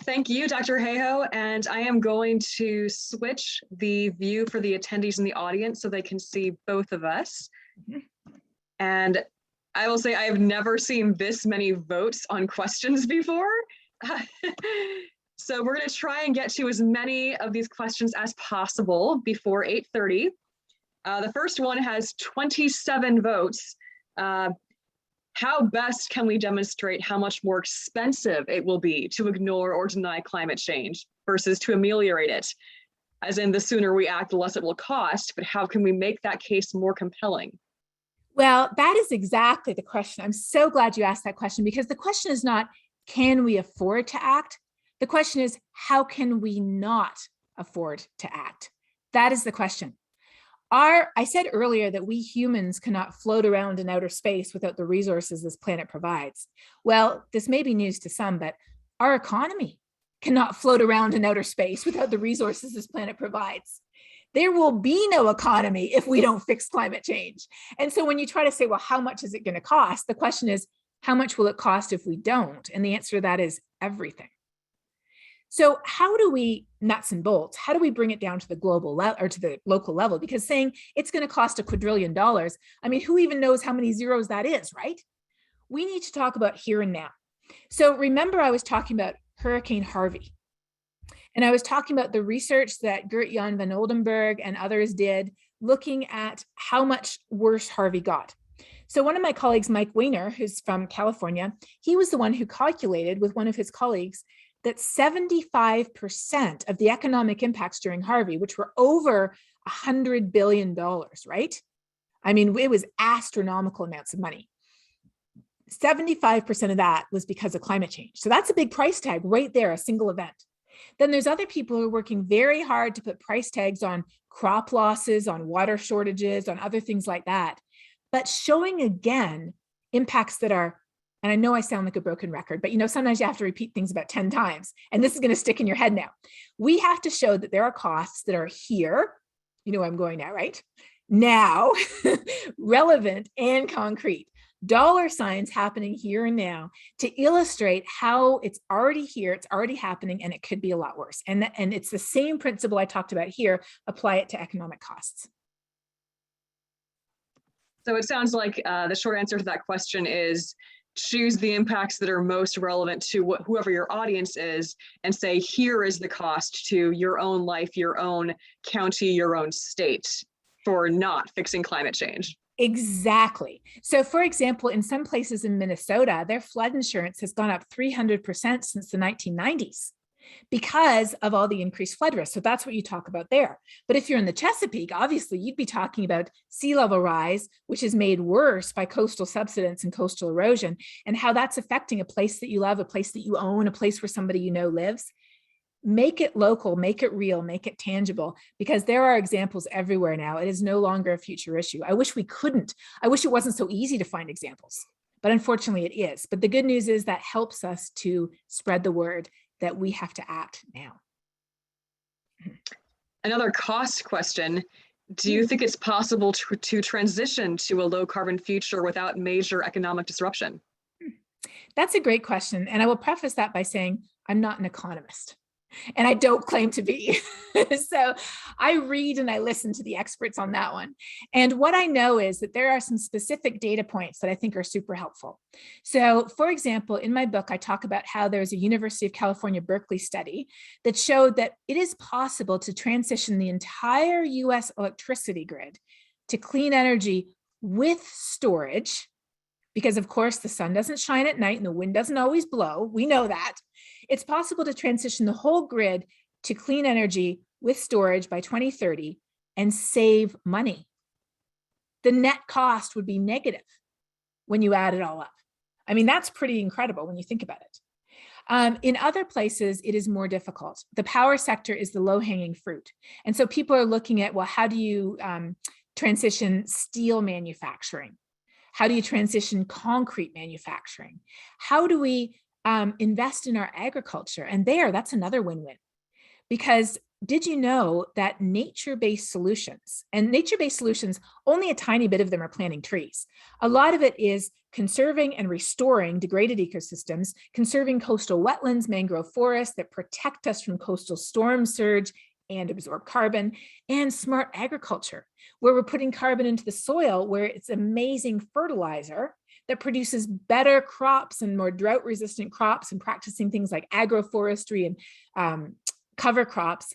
Thank you, Dr. Hayhoe. And I am going to switch the view for the attendees in the audience so they can see both of us. And I will say I have never seen this many votes on questions before. So we're going to try and get to as many of these questions as possible before 8:30. The first one has 27 votes. How best can we demonstrate how much more expensive it will be to ignore or deny climate change versus to ameliorate it? As in, the sooner we act, the less it will cost, but how can we make that case more compelling? Well, that is exactly the question. I'm so glad you asked that question, because the question is not, can we afford to act? The question is, how can we not afford to act? That is the question. I said earlier that we humans cannot float around in outer space without the resources this planet provides. Well, this may be news to some, but our economy cannot float around in outer space without the resources this planet provides. There will be no economy if we don't fix climate change. And so when you try to say, well, how much is it going to cost? The question is, how much will it cost if we don't? And the answer to that is everything. So how do we, nuts and bolts, how do we bring it down to the global level or to the local level? Because saying it's going to cost $1 quadrillion, I mean, who even knows how many zeros that is, right? We need to talk about here and now. So remember, I was talking about Hurricane Harvey. And I was talking about the research that Gert-Jan van Oldenburg and others did looking at how much worse Harvey got. So one of my colleagues, Mike Weiner, who's from California, he was the one who calculated with one of his colleagues that 75% of the economic impacts during Harvey, which were over $100 billion, right? I mean, it was astronomical amounts of money. 75% of that was because of climate change. So that's a big price tag right there, a single event. Then there's other people who are working very hard to put price tags on crop losses, on water shortages, on other things like that. But showing again impacts that are, and I know I sound like a broken record, but sometimes you have to repeat things about 10 times, and this is going to stick in your head now. We have to show that there are costs that are here, you know where I'm going now, right? Now, relevant and concrete. Dollar signs happening here and now to illustrate how it's already here, it's already happening, and it could be a lot worse. And it's the same principle I talked about here, apply it to economic costs. So it sounds like the short answer to that question is choose the impacts that are most relevant to whoever your audience is and say, here is the cost to your own life, your own county, your own state for not fixing climate change. Exactly. So for example, in some places in Minnesota, their flood insurance has gone up 300% since the 1990s because of all the increased flood risk. So that's what you talk about there. But if you're in the Chesapeake, obviously you'd be talking about sea level rise, which is made worse by coastal subsidence and coastal erosion, and how that's affecting a place that you love, a place that you own, a place where somebody you know lives. make it local, make it real, make it tangible, because there are examples everywhere now. It is no longer a future issue. I wish we couldn't. I wish it wasn't so easy to find examples, but unfortunately it is. But the good news is that helps us to spread the word that we have to act now. Another cost question. Do you think it's possible to transition to a low carbon future without major economic disruption? That's a great question. And I will preface that by saying I'm not an economist. And I don't claim to be. So I read and I listen to the experts on that one. And what I know is that there are some specific data points that I think are super helpful. So for example, in my book, I talk about how there's a University of California, Berkeley study that showed that it is possible to transition the entire US electricity grid to clean energy with storage, because of course the sun doesn't shine at night and the wind doesn't always blow. We know that. It's possible to transition the whole grid to clean energy with storage by 2030 and save money. The net cost would be negative when you add it all up. I mean, that's pretty incredible when you think about it. In other places, it is more difficult. The power sector is the low-hanging fruit. And so people are looking at, well, how do you transition steel manufacturing? How do you transition concrete manufacturing? How do we invest in our agriculture? And that's another win-win. Because did you know that nature-based solutions, only a tiny bit of them are planting trees. A lot of it is conserving and restoring degraded ecosystems, conserving coastal wetlands, mangrove forests that protect us from coastal storm surge and absorb carbon, and smart agriculture, where we're putting carbon into the soil, where it's amazing fertilizer that produces better crops and more drought-resistant crops, and practicing things like agroforestry and cover crops.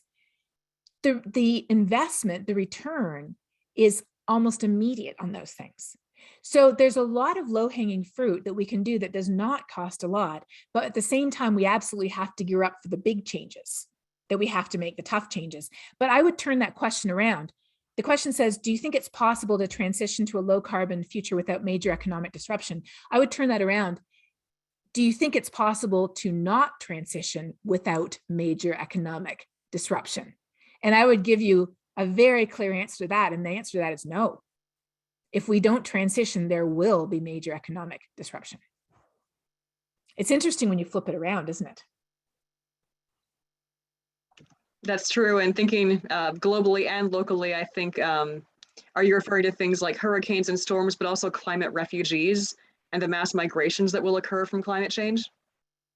The investment, the return is almost immediate on those things. So there's a lot of low-hanging fruit that we can do that does not cost a lot, but at the same time, we absolutely have to gear up for the big changes that we have to make, the tough changes. But I would turn that question around. The question says, do you think it's possible to transition to a low carbon future without major economic disruption? I would turn that around. Do you think it's possible to not transition without major economic disruption? And I would give you a very clear answer to that. And the answer to that is no. If we don't transition, there will be major economic disruption. It's interesting when you flip it around, isn't it? That's true. And thinking globally and locally, I think, are you referring to things like hurricanes and storms, but also climate refugees and the mass migrations that will occur from climate change?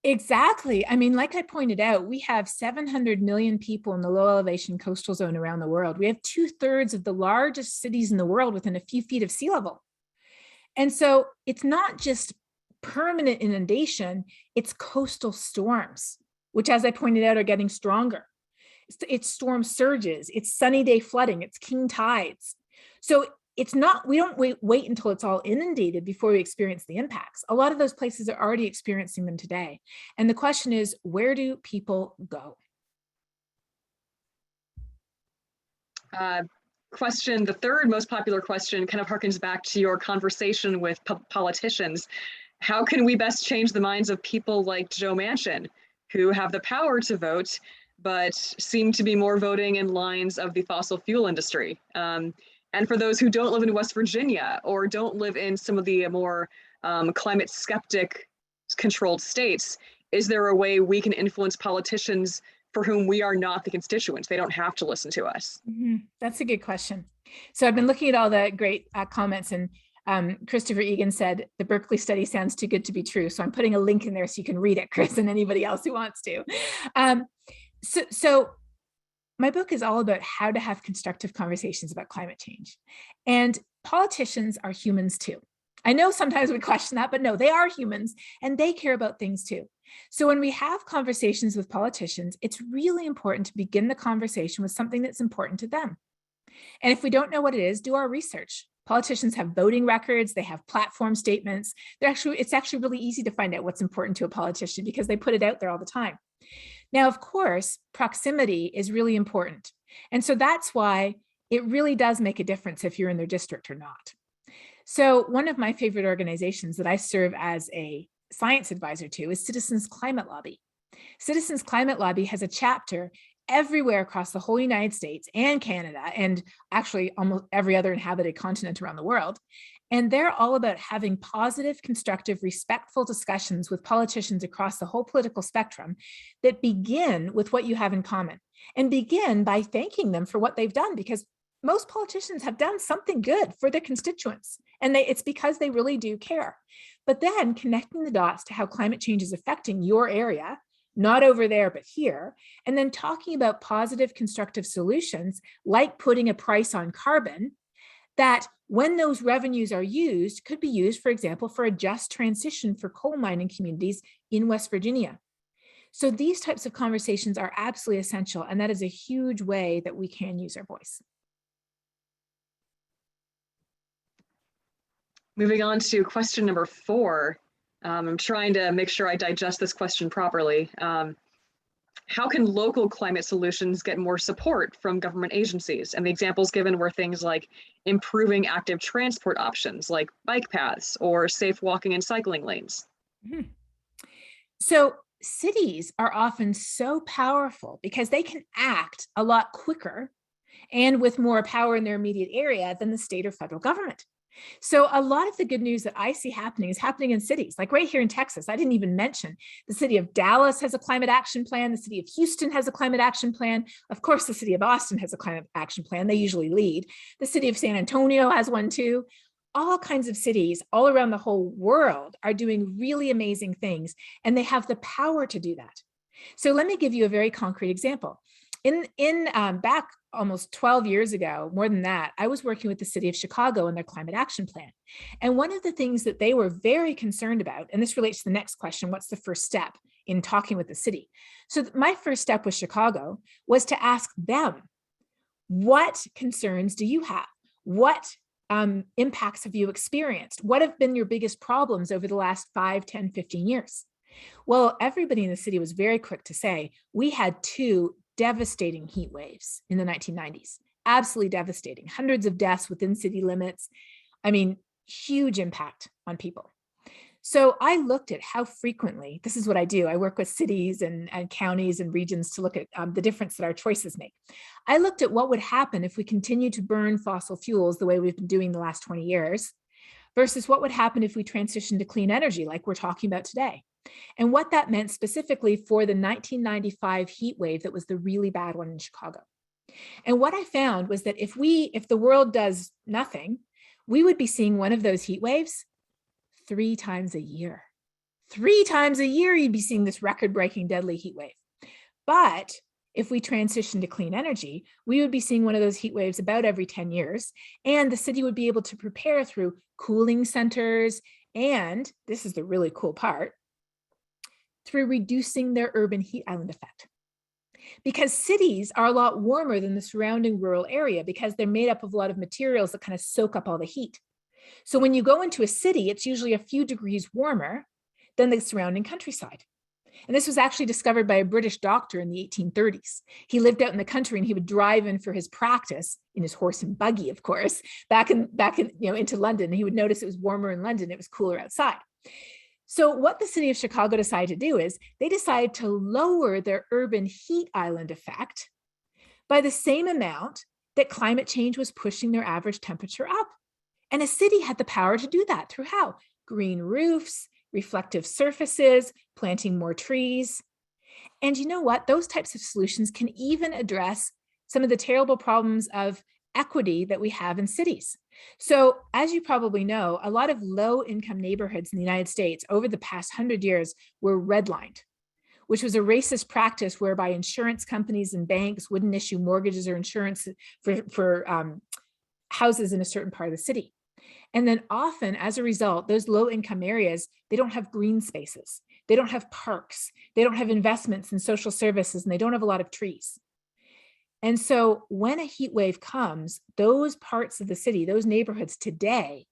Exactly. I mean, like I pointed out, we have 700 million people in the low elevation coastal zone around the world. We have 2/3 of the largest cities in the world within a few feet of sea level. And so it's not just permanent inundation, it's coastal storms, which, as I pointed out, are getting stronger. It's storm surges, it's sunny day flooding, it's king tides. So it's not, we don't wait until it's all inundated before we experience the impacts. A lot of those places are already experiencing them today. And the question is, where do people go? Question, the third most popular question kind of harkens back to your conversation with politicians. How can we best change the minds of people like Joe Manchin, who have the power to vote, but seem to be more voting in lines of the fossil fuel industry? And for those who don't live in West Virginia or don't live in some of the more climate skeptic controlled states, is there a way we can influence politicians for whom we are not the constituents? They don't have to listen to us. Mm-hmm. That's a good question. So I've been looking at all the great comments, and Christopher Egan said, the Berkeley study sounds too good to be true. So I'm putting a link in there so you can read it, Chris, and anybody else who wants to. So my book is all about how to have constructive conversations about climate change. And politicians are humans too. I know sometimes we question that, but no, they are humans and they care about things too. So when we have conversations with politicians, it's really important to begin the conversation with something that's important to them. And if we don't know what it is, do our research. Politicians have voting records, they have platform statements. It's actually really easy to find out what's important to a politician because they put it out there all the time. Now, of course, proximity is really important. And so that's why it really does make a difference if you're in their district or not. So one of my favorite organizations that I serve as a science advisor to is Citizens Climate Lobby. Citizens Climate Lobby has a chapter everywhere across the whole United States and Canada, and actually almost every other inhabited continent around the world. And they're all about having positive, constructive, respectful discussions with politicians across the whole political spectrum that begin with what you have in common, and begin by thanking them for what they've done, because most politicians have done something good for their constituents, and it's because they really do care. But then connecting the dots to how climate change is affecting your area, not over there, but here, and then talking about positive, constructive solutions, like putting a price on carbon, that when those revenues are used, could be used, for example, for a just transition for coal mining communities in West Virginia. So these types of conversations are absolutely essential, and that is a huge way that we can use our voice. Moving on to question number 4. I'm trying to make sure I digest this question properly. How can local climate solutions get more support from government agencies? And the examples given were things like improving active transport options like bike paths or safe walking and cycling lanes. Mm-hmm. So cities are often so powerful because they can act a lot quicker and with more power in their immediate area than the state or federal government. So a lot of the good news that I see happening is happening in cities, like right here in Texas. I didn't even mention the city of Dallas has a climate action plan. The city of Houston has a climate action plan. Of course, the city of Austin has a climate action plan. They usually lead. The city of San Antonio has one too. All kinds of cities all around the whole world are doing really amazing things, and they have the power to do that. So let me give you a very concrete example. Back almost 12 years ago, more than that, I was working with the city of Chicago and their climate action plan. And one of the things that they were very concerned about, and this relates to the next question, what's the first step in talking with the city? So my first step with Chicago was to ask them, what concerns do you have? What impacts have you experienced? What have been your biggest problems over the last 5, 10, 15 years? Well, everybody in the city was very quick to say, we had 2 devastating heat waves in the 1990s, absolutely devastating, hundreds of deaths within city limits. I mean, huge impact on people. So I looked at how frequently, this is what I do. I work with cities and counties and regions to look at the difference that our choices make. I looked at what would happen if we continue to burn fossil fuels the way we've been doing the last 20 years versus what would happen if we transitioned to clean energy like we're talking about today. And what that meant specifically for the 1995 heat wave that was the really bad one in Chicago. And what I found was that if the world does nothing, we would be seeing one of those heat waves 3 times a year. 3 times a year, you'd be seeing this record-breaking deadly heat wave. But if we transition to clean energy, we would be seeing one of those heat waves about every 10 years. And the city would be able to prepare through cooling centers. And this is the really cool part, through reducing their urban heat island effect. Because cities are a lot warmer than the surrounding rural area because they're made up of a lot of materials that kind of soak up all the heat. So when you go into a city, it's usually a few degrees warmer than the surrounding countryside. And this was actually discovered by a British doctor in the 1830s. He lived out in the country and he would drive in for his practice in his horse and buggy, of course, back in into London. And he would notice it was warmer in London, it was cooler outside. So what the city of Chicago decided to do is they decided to lower their urban heat island effect by the same amount that climate change was pushing their average temperature up. And a city had the power to do that through how? Green roofs, reflective surfaces, planting more trees. And you know what? Those types of solutions can even address some of the terrible problems of equity that we have in cities. So as you probably know, a lot of low-income neighborhoods in the United States over the past 100 years were redlined, which was a racist practice whereby insurance companies and banks wouldn't issue mortgages or insurance for houses in a certain part of the city. And then often, as a result, those low-income areas, they don't have green spaces, they don't have parks, they don't have investments in social services, and they don't have a lot of trees. And so when a heat wave comes, those parts of the city, those neighborhoods today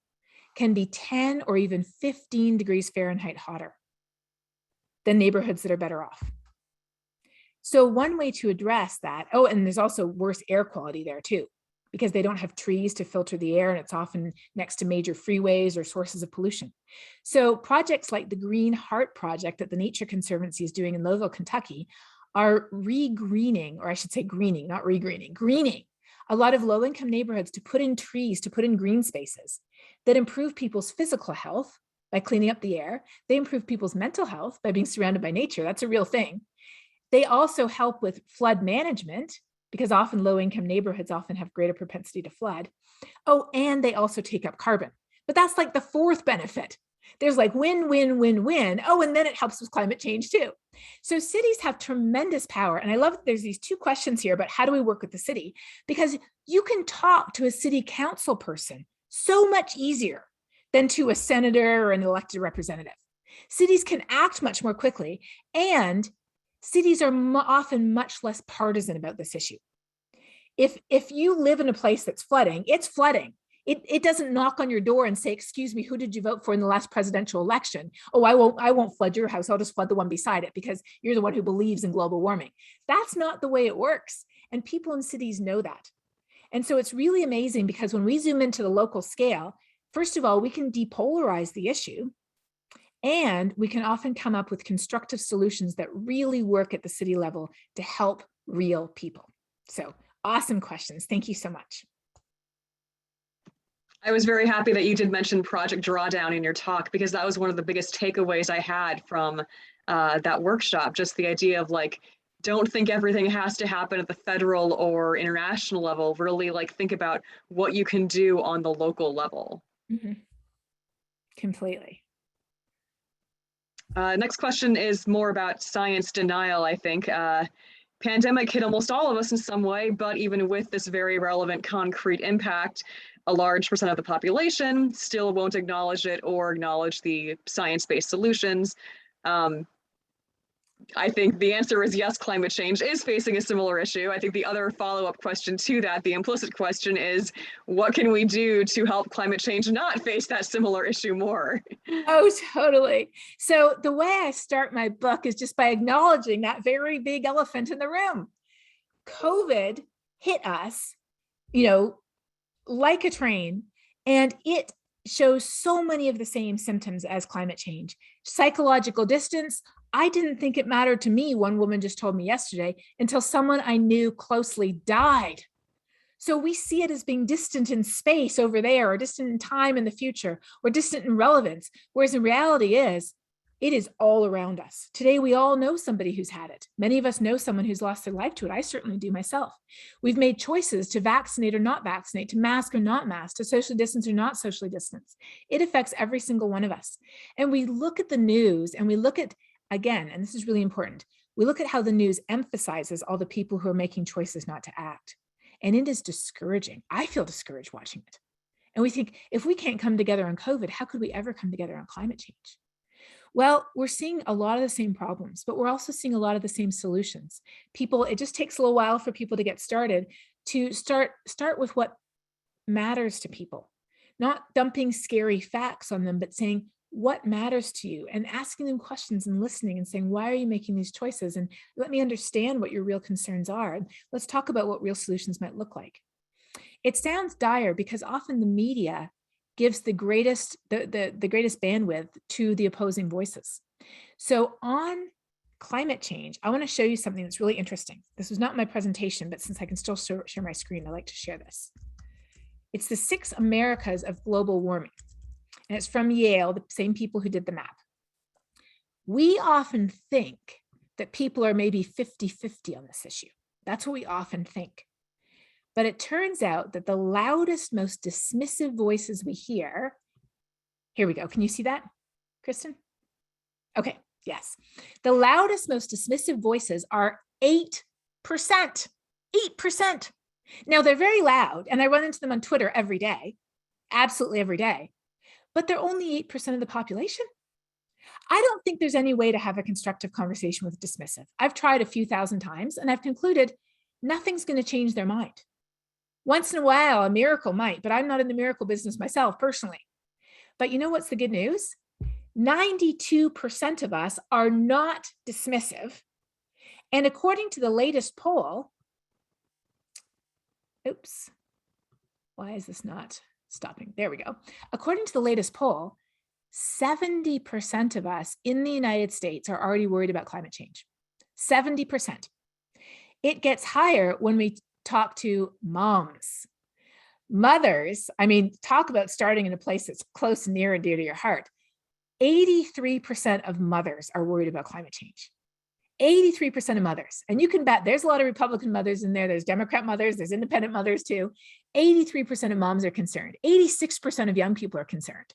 can be 10 or even 15 degrees Fahrenheit hotter than neighborhoods that are better off. So one way to address that, oh, and there's also worse air quality there too. because they don't have trees to filter the air, and it's often next to major freeways or sources of pollution. So projects like the Green Heart Project that the Nature Conservancy is doing in Louisville, Kentucky, are re-greening, or I should say greening, not re-greening, greening a lot of low-income neighborhoods to put in trees, to put in green spaces that improve people's physical health by cleaning up the air. They improve people's mental health by being surrounded by nature. That's a real thing. They also help with flood management, because often low-income neighborhoods often have greater propensity to flood. Oh, and they also take up carbon. But that's like the fourth benefit. There's like win, win, win, win. Oh, and then it helps with climate change too. So cities have tremendous power. And I love that there's these two questions here about how do we work with the city? Because you can talk to a city council person so much easier than to a senator or an elected representative. Cities can act much more quickly, and cities are often much less partisan about this issue. If you live in a place that's flooding, it's flooding. It doesn't knock on your door and say, excuse me, who did you vote for in the last presidential election? Oh, I won't flood your house. I'll just flood the one beside it because you're the one who believes in global warming. That's not the way it works. And people in cities know that. And so it's really amazing, because when we zoom into the local scale, first of all, we can depolarize the issue, and we can often come up with constructive solutions that really work at the city level to help real people. So awesome questions. Thank you so much. I was very happy that you did mention Project Drawdown in your talk, because that was one of the biggest takeaways I had from that workshop. Just the idea of like, don't think everything has to happen at the federal or international level. Really like think about what you can do on the local level. Mm-hmm. Completely. Next question is more about science denial, I think. Pandemic hit almost all of us in some way, but even with this very relevant concrete impact, a large percent of the population still won't acknowledge it or acknowledge the science-based solutions. I think the answer is yes, climate change is facing a similar issue. I think the other follow-up question to that, the implicit question, is what can we do to help climate change not face that similar issue more? Oh, totally. So the way I start my book is just by acknowledging that very big elephant in the room. COVID hit us, like a train, and it shows so many of the same symptoms as climate change. Psychological distance. I didn't think it mattered to me, one woman just told me yesterday, until someone I knew closely died. So we see it as being distant in space over there, or distant in time in the future, or distant in relevance, whereas in reality it is all around us. Today, we all know somebody who's had it. Many of us know someone who's lost their life to it. I certainly do myself. We've made choices to vaccinate or not vaccinate, to mask or not mask, to socially distance or not socially distance. It affects every single one of us. And we look at the news and we look at, again, and this is really important, we look at how the news emphasizes all the people who are making choices not to act. And it is discouraging. I feel discouraged watching it. And we think, if we can't come together on COVID, how could we ever come together on climate change? Well, we're seeing a lot of the same problems, but we're also seeing a lot of the same solutions. It just takes a little while for people to get started, to start with what matters to people, not dumping scary facts on them, but saying, what matters to you, and asking them questions and listening and saying, why are you making these choices? And let me understand what your real concerns are. And let's talk about what real solutions might look like. It sounds dire because often the media gives the greatest bandwidth to the opposing voices. So on climate change, I want to show you something that's really interesting. This was not my presentation, but since I can still share my screen, I like to share this. It's the 6 Americas of global warming. And it's from Yale, the same people who did the map. We often think that people are maybe 50-50 on this issue. That's what we often think. But it turns out that the loudest, most dismissive voices we hear, here we go. Can you see that, Kristen? Okay, yes. The loudest, most dismissive voices are 8%. 8%. Now, they're very loud, and I run into them on Twitter every day, absolutely every day. But they're only 8% of the population. I don't think there's any way to have a constructive conversation with dismissive. I've tried a few thousand times, and I've concluded nothing's going to change their mind. Once in a while, a miracle might, but I'm not in the miracle business myself personally. But you know what's the good news? 92% of us are not dismissive. And according to the latest poll, oops, Why is this not stopping? There we go. According to the latest poll, 70% of us in the United States are already worried about climate change. 70%. It gets higher when we talk to moms. Mothers, I mean, talk about starting in a place that's close, near, and dear to your heart. 83% of mothers are worried about climate change. 83% of mothers. And you can bet there's a lot of Republican mothers in there. There's Democrat mothers. There's independent mothers too. 83% of moms are concerned. 86% of young people are concerned.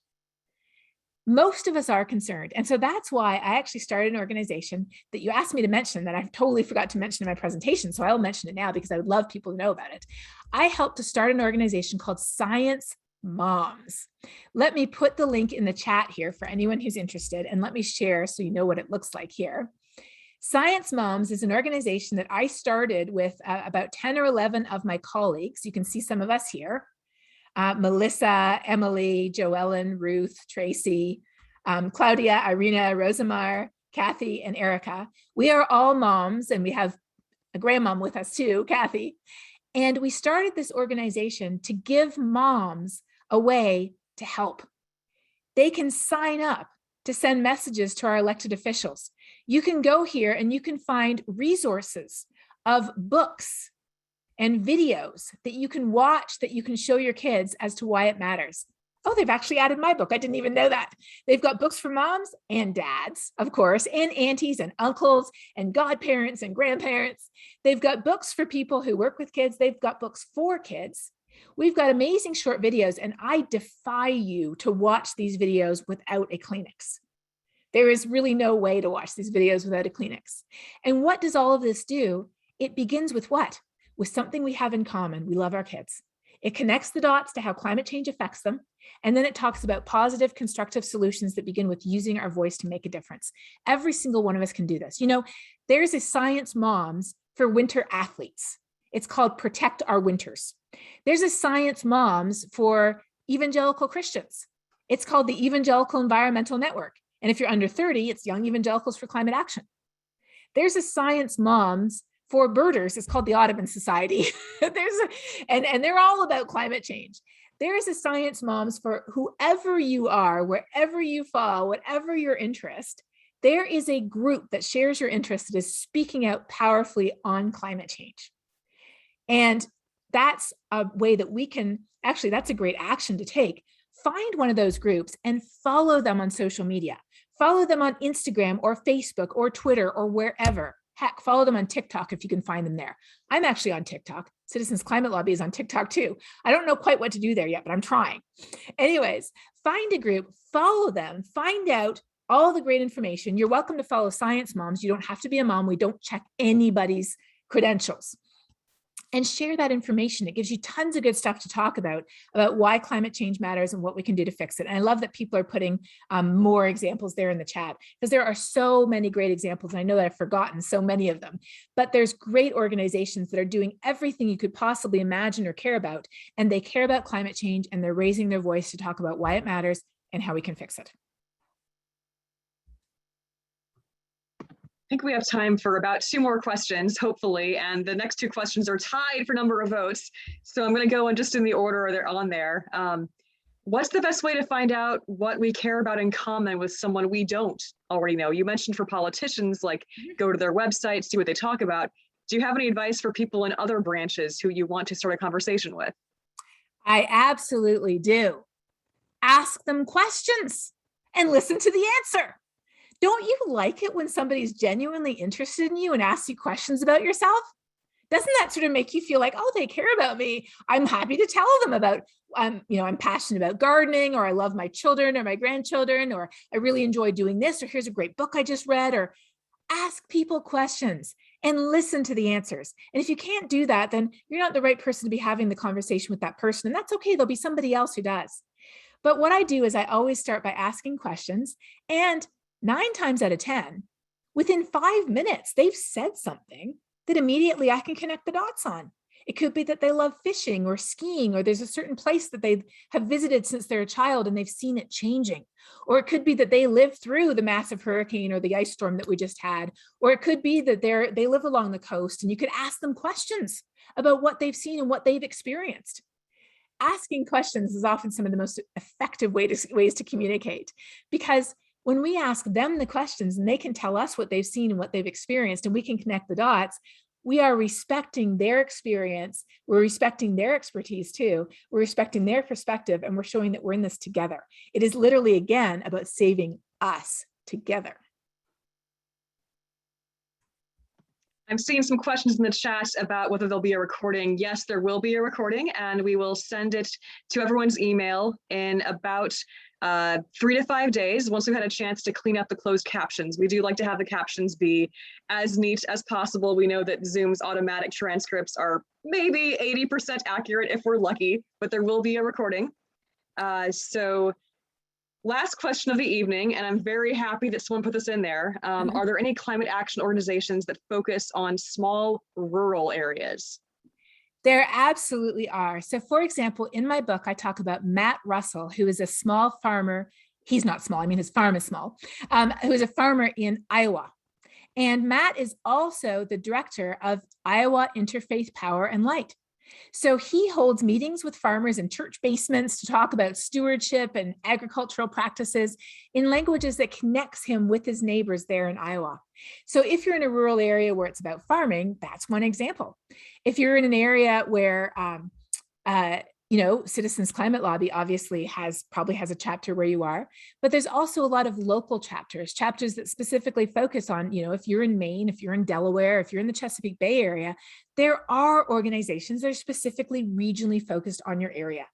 Most of us are concerned. And so that's why I actually started an organization that you asked me to mention that I totally forgot to mention in my presentation. So I'll mention it now because I would love people to know about it. I helped to start an organization called Science Moms. Let me put the link in the chat here for anyone who's interested, and let me share so you know what it looks like here. Science Moms is an organization that I started with about 10 or 11 of my colleagues. You can see some of us here. Melissa, Emily, Joellen, Ruth, Tracy, Claudia, Irina, Rosamar, Kathy, and Erica. We are all moms, and we have a grandmom with us too, Kathy. And we started this organization to give moms a way to help. They can sign up to send messages to our elected officials. You can go here and you can find resources of books and videos that you can watch, that you can show your kids as to why it matters. Oh, they've actually added my book. I didn't even know that. They've got books for moms and dads, of course, and aunties and uncles and godparents and grandparents. They've got books for people who work with kids. They've got books for kids. We've got amazing short videos, and I defy you to watch these videos without a Kleenex. There is really no way to watch these videos without a Kleenex. And what does all of this do? It begins with what? With something we have in common. We love our kids. It connects the dots to how climate change affects them. And then it talks about positive, constructive solutions that begin with using our voice to make a difference. Every single one of us can do this. You know, there's a Science Moms for winter athletes. It's called Protect Our Winters. There's a Science Moms for evangelical Christians. It's called the Evangelical Environmental Network. And if you're under 30, it's Young Evangelicals for Climate Action. There's a Science Moms for birders. It's called the Audubon Society. And they're all about climate change. There is a Science Moms for whoever you are, wherever you fall, whatever your interest. There is a group that shares your interest that is speaking out powerfully on climate change. And that's a way that we can, actually, that's a great action to take. Find one of those groups and follow them on social media. Follow them on Instagram or Facebook or Twitter or wherever. Heck, follow them on TikTok if you can find them there. I'm actually on TikTok. Citizens Climate Lobby is on TikTok too. I don't know quite what to do there yet, but I'm trying. Anyways, find a group, follow them, find out all the great information. You're welcome to follow Science Moms. You don't have to be a mom. We don't check anybody's credentials. And share that information. It gives you tons of good stuff to talk about why climate change matters and what we can do to fix it. And I love that people are putting more examples there in the chat, because there are so many great examples. And I know that I've forgotten so many of them, but there's great organizations that are doing everything you could possibly imagine or care about. And they care about climate change, and they're raising their voice to talk about why it matters and how we can fix it. I think we have time for about 2 more questions, hopefully, and the next 2 questions are tied for number of votes. So I'm going to go in just in the order they're on there. What's the best way to find out what we care about in common with someone we don't already know? You mentioned for politicians, like go to their website, see what they talk about. Do you have any advice for people in other branches who you want to start a conversation with? I absolutely do. Ask them questions and listen to the answer. Don't you like it when somebody's genuinely interested in you and asks you questions about yourself? Doesn't that sort of make you feel like, oh, they care about me? I'm happy to tell them about, I'm passionate about gardening, or I love my children or my grandchildren, or I really enjoy doing this, or here's a great book I just read. Or ask people questions and listen to the answers. And if you can't do that, then you're not the right person to be having the conversation with that person. And that's okay. There'll be somebody else who does. But what I do is I always start by asking questions, and 9 times out of 10, within 5 minutes, they've said something that immediately I can connect the dots on. It could be that they love fishing or skiing, or there's a certain place that they have visited since they're a child and they've seen it changing. Or it could be that they lived through the massive hurricane or the ice storm that we just had. Or it could be that they live along the coast, and you could ask them questions about what they've seen and what they've experienced. asking questions is often some of the most effective ways to communicate, because when we ask them the questions and they can tell us what they've seen and what they've experienced, and we can connect the dots, we are respecting their experience. We're respecting their expertise too. We're respecting their perspective, and we're showing that we're in this together. It is literally, again, about saving us together. I'm seeing some questions in the chat about whether there'll be a recording. Yes, there will be a recording, and we will send it to everyone's email in about 3 to 5 days, once we've had a chance to clean up the closed captions. We do like to have the captions be as neat as possible. We know that Zoom's automatic transcripts are maybe 80% accurate if we're lucky, but there will be a recording. So last question of the evening, and I'm very happy that someone put this in there. Are there any climate action organizations that focus on small rural areas? There absolutely are. So for example, in my book, I talk about Matt Russell, who is a small farmer. He's not small, I mean, his farm is small, who is a farmer in Iowa. And Matt is also the director of Iowa Interfaith Power and Light. So he holds meetings with farmers in church basements to talk about stewardship and agricultural practices in languages that connects him with his neighbors there in Iowa. So if you're in a rural area where it's about farming, that's one example. If you're in an area where, Citizens Climate Lobby obviously probably has a chapter where you are, but there's also a lot of local chapters that specifically focus on, if you're in Maine, if you're in Delaware, if you're in the Chesapeake Bay area, there are organizations that are specifically regionally focused on your area.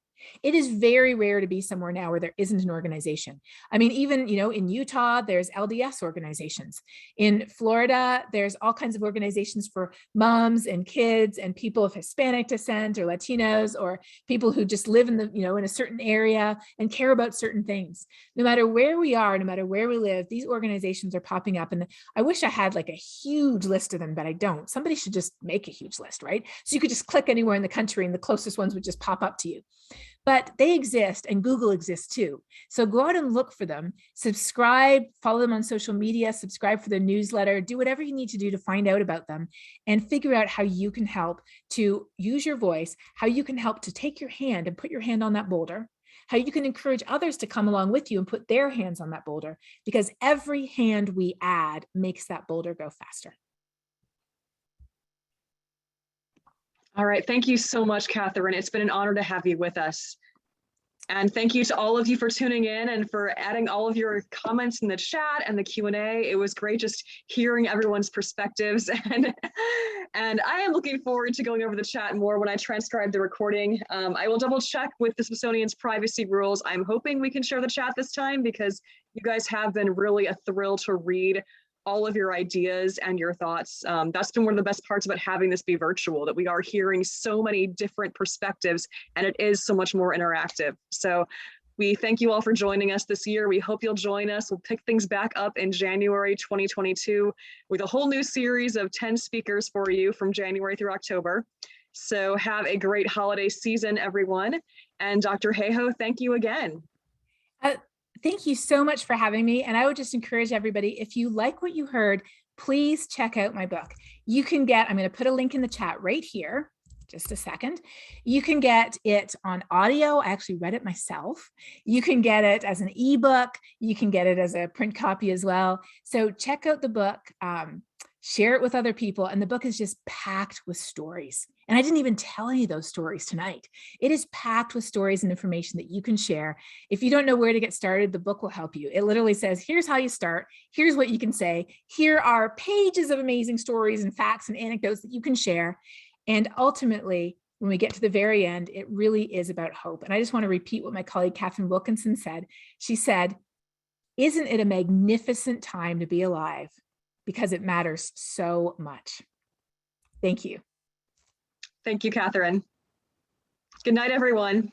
It is very rare to be somewhere now where there isn't an organization. I mean, even, in Utah, there's LDS organizations. In Florida, there's all kinds of organizations for moms and kids and people of Hispanic descent or Latinos or people who just live in in a certain area and care about certain things. No matter where we are, no matter where we live, these organizations are popping up. And I wish I had like a huge list of them, but I don't. Somebody should just make a huge list, right? So you could just click anywhere in the country and the closest ones would just pop up to you. But they exist, and Google exists too. So go out and look for them, subscribe, follow them on social media, subscribe for their newsletter, do whatever you need to do to find out about them and figure out how you can help to use your voice, how you can help to take your hand and put your hand on that boulder, how you can encourage others to come along with you and put their hands on that boulder, because every hand we add makes that boulder go faster. All right, thank you so much, Katharine. It's been an honor to have you with us. And thank you to all of you for tuning in and for adding all of your comments in the chat and the Q&A. It was great just hearing everyone's perspectives. And I am looking forward to going over the chat more when I transcribe the recording. I will double check with the Smithsonian's privacy rules. I'm hoping we can share the chat this time because you guys have been really a thrill to read all of your ideas and your thoughts. That's been one of the best parts about having this be virtual, that we are hearing so many different perspectives and it is so much more interactive. So we thank you all for joining us this year. We hope you'll join us. We'll pick things back up in January 2022 with a whole new series of 10 speakers for you from January through October. So have a great holiday season, everyone. And Dr. Hayhoe, thank you again. Thank you so much for having me. And I would just encourage everybody, if you like what you heard, please check out my book. You can I'm going to put a link in the chat right here, just a second. You can get it on audio. I actually read it myself. You can get it as an ebook. You can get it as a print copy as well. So check out the book, share it with other people. And the book is just packed with stories. And I didn't even tell any of those stories tonight. It is packed with stories and information that you can share. If you don't know where to get started, the book will help you. It literally says, here's how you start. Here's what you can say. Here are pages of amazing stories and facts and anecdotes that you can share. And ultimately, when we get to the very end, it really is about hope. And I just want to repeat what my colleague, Katharine Wilkinson said. She said, isn't it a magnificent time to be alive? Because it matters so much. Thank you. Thank you, Katharine. Good night, everyone.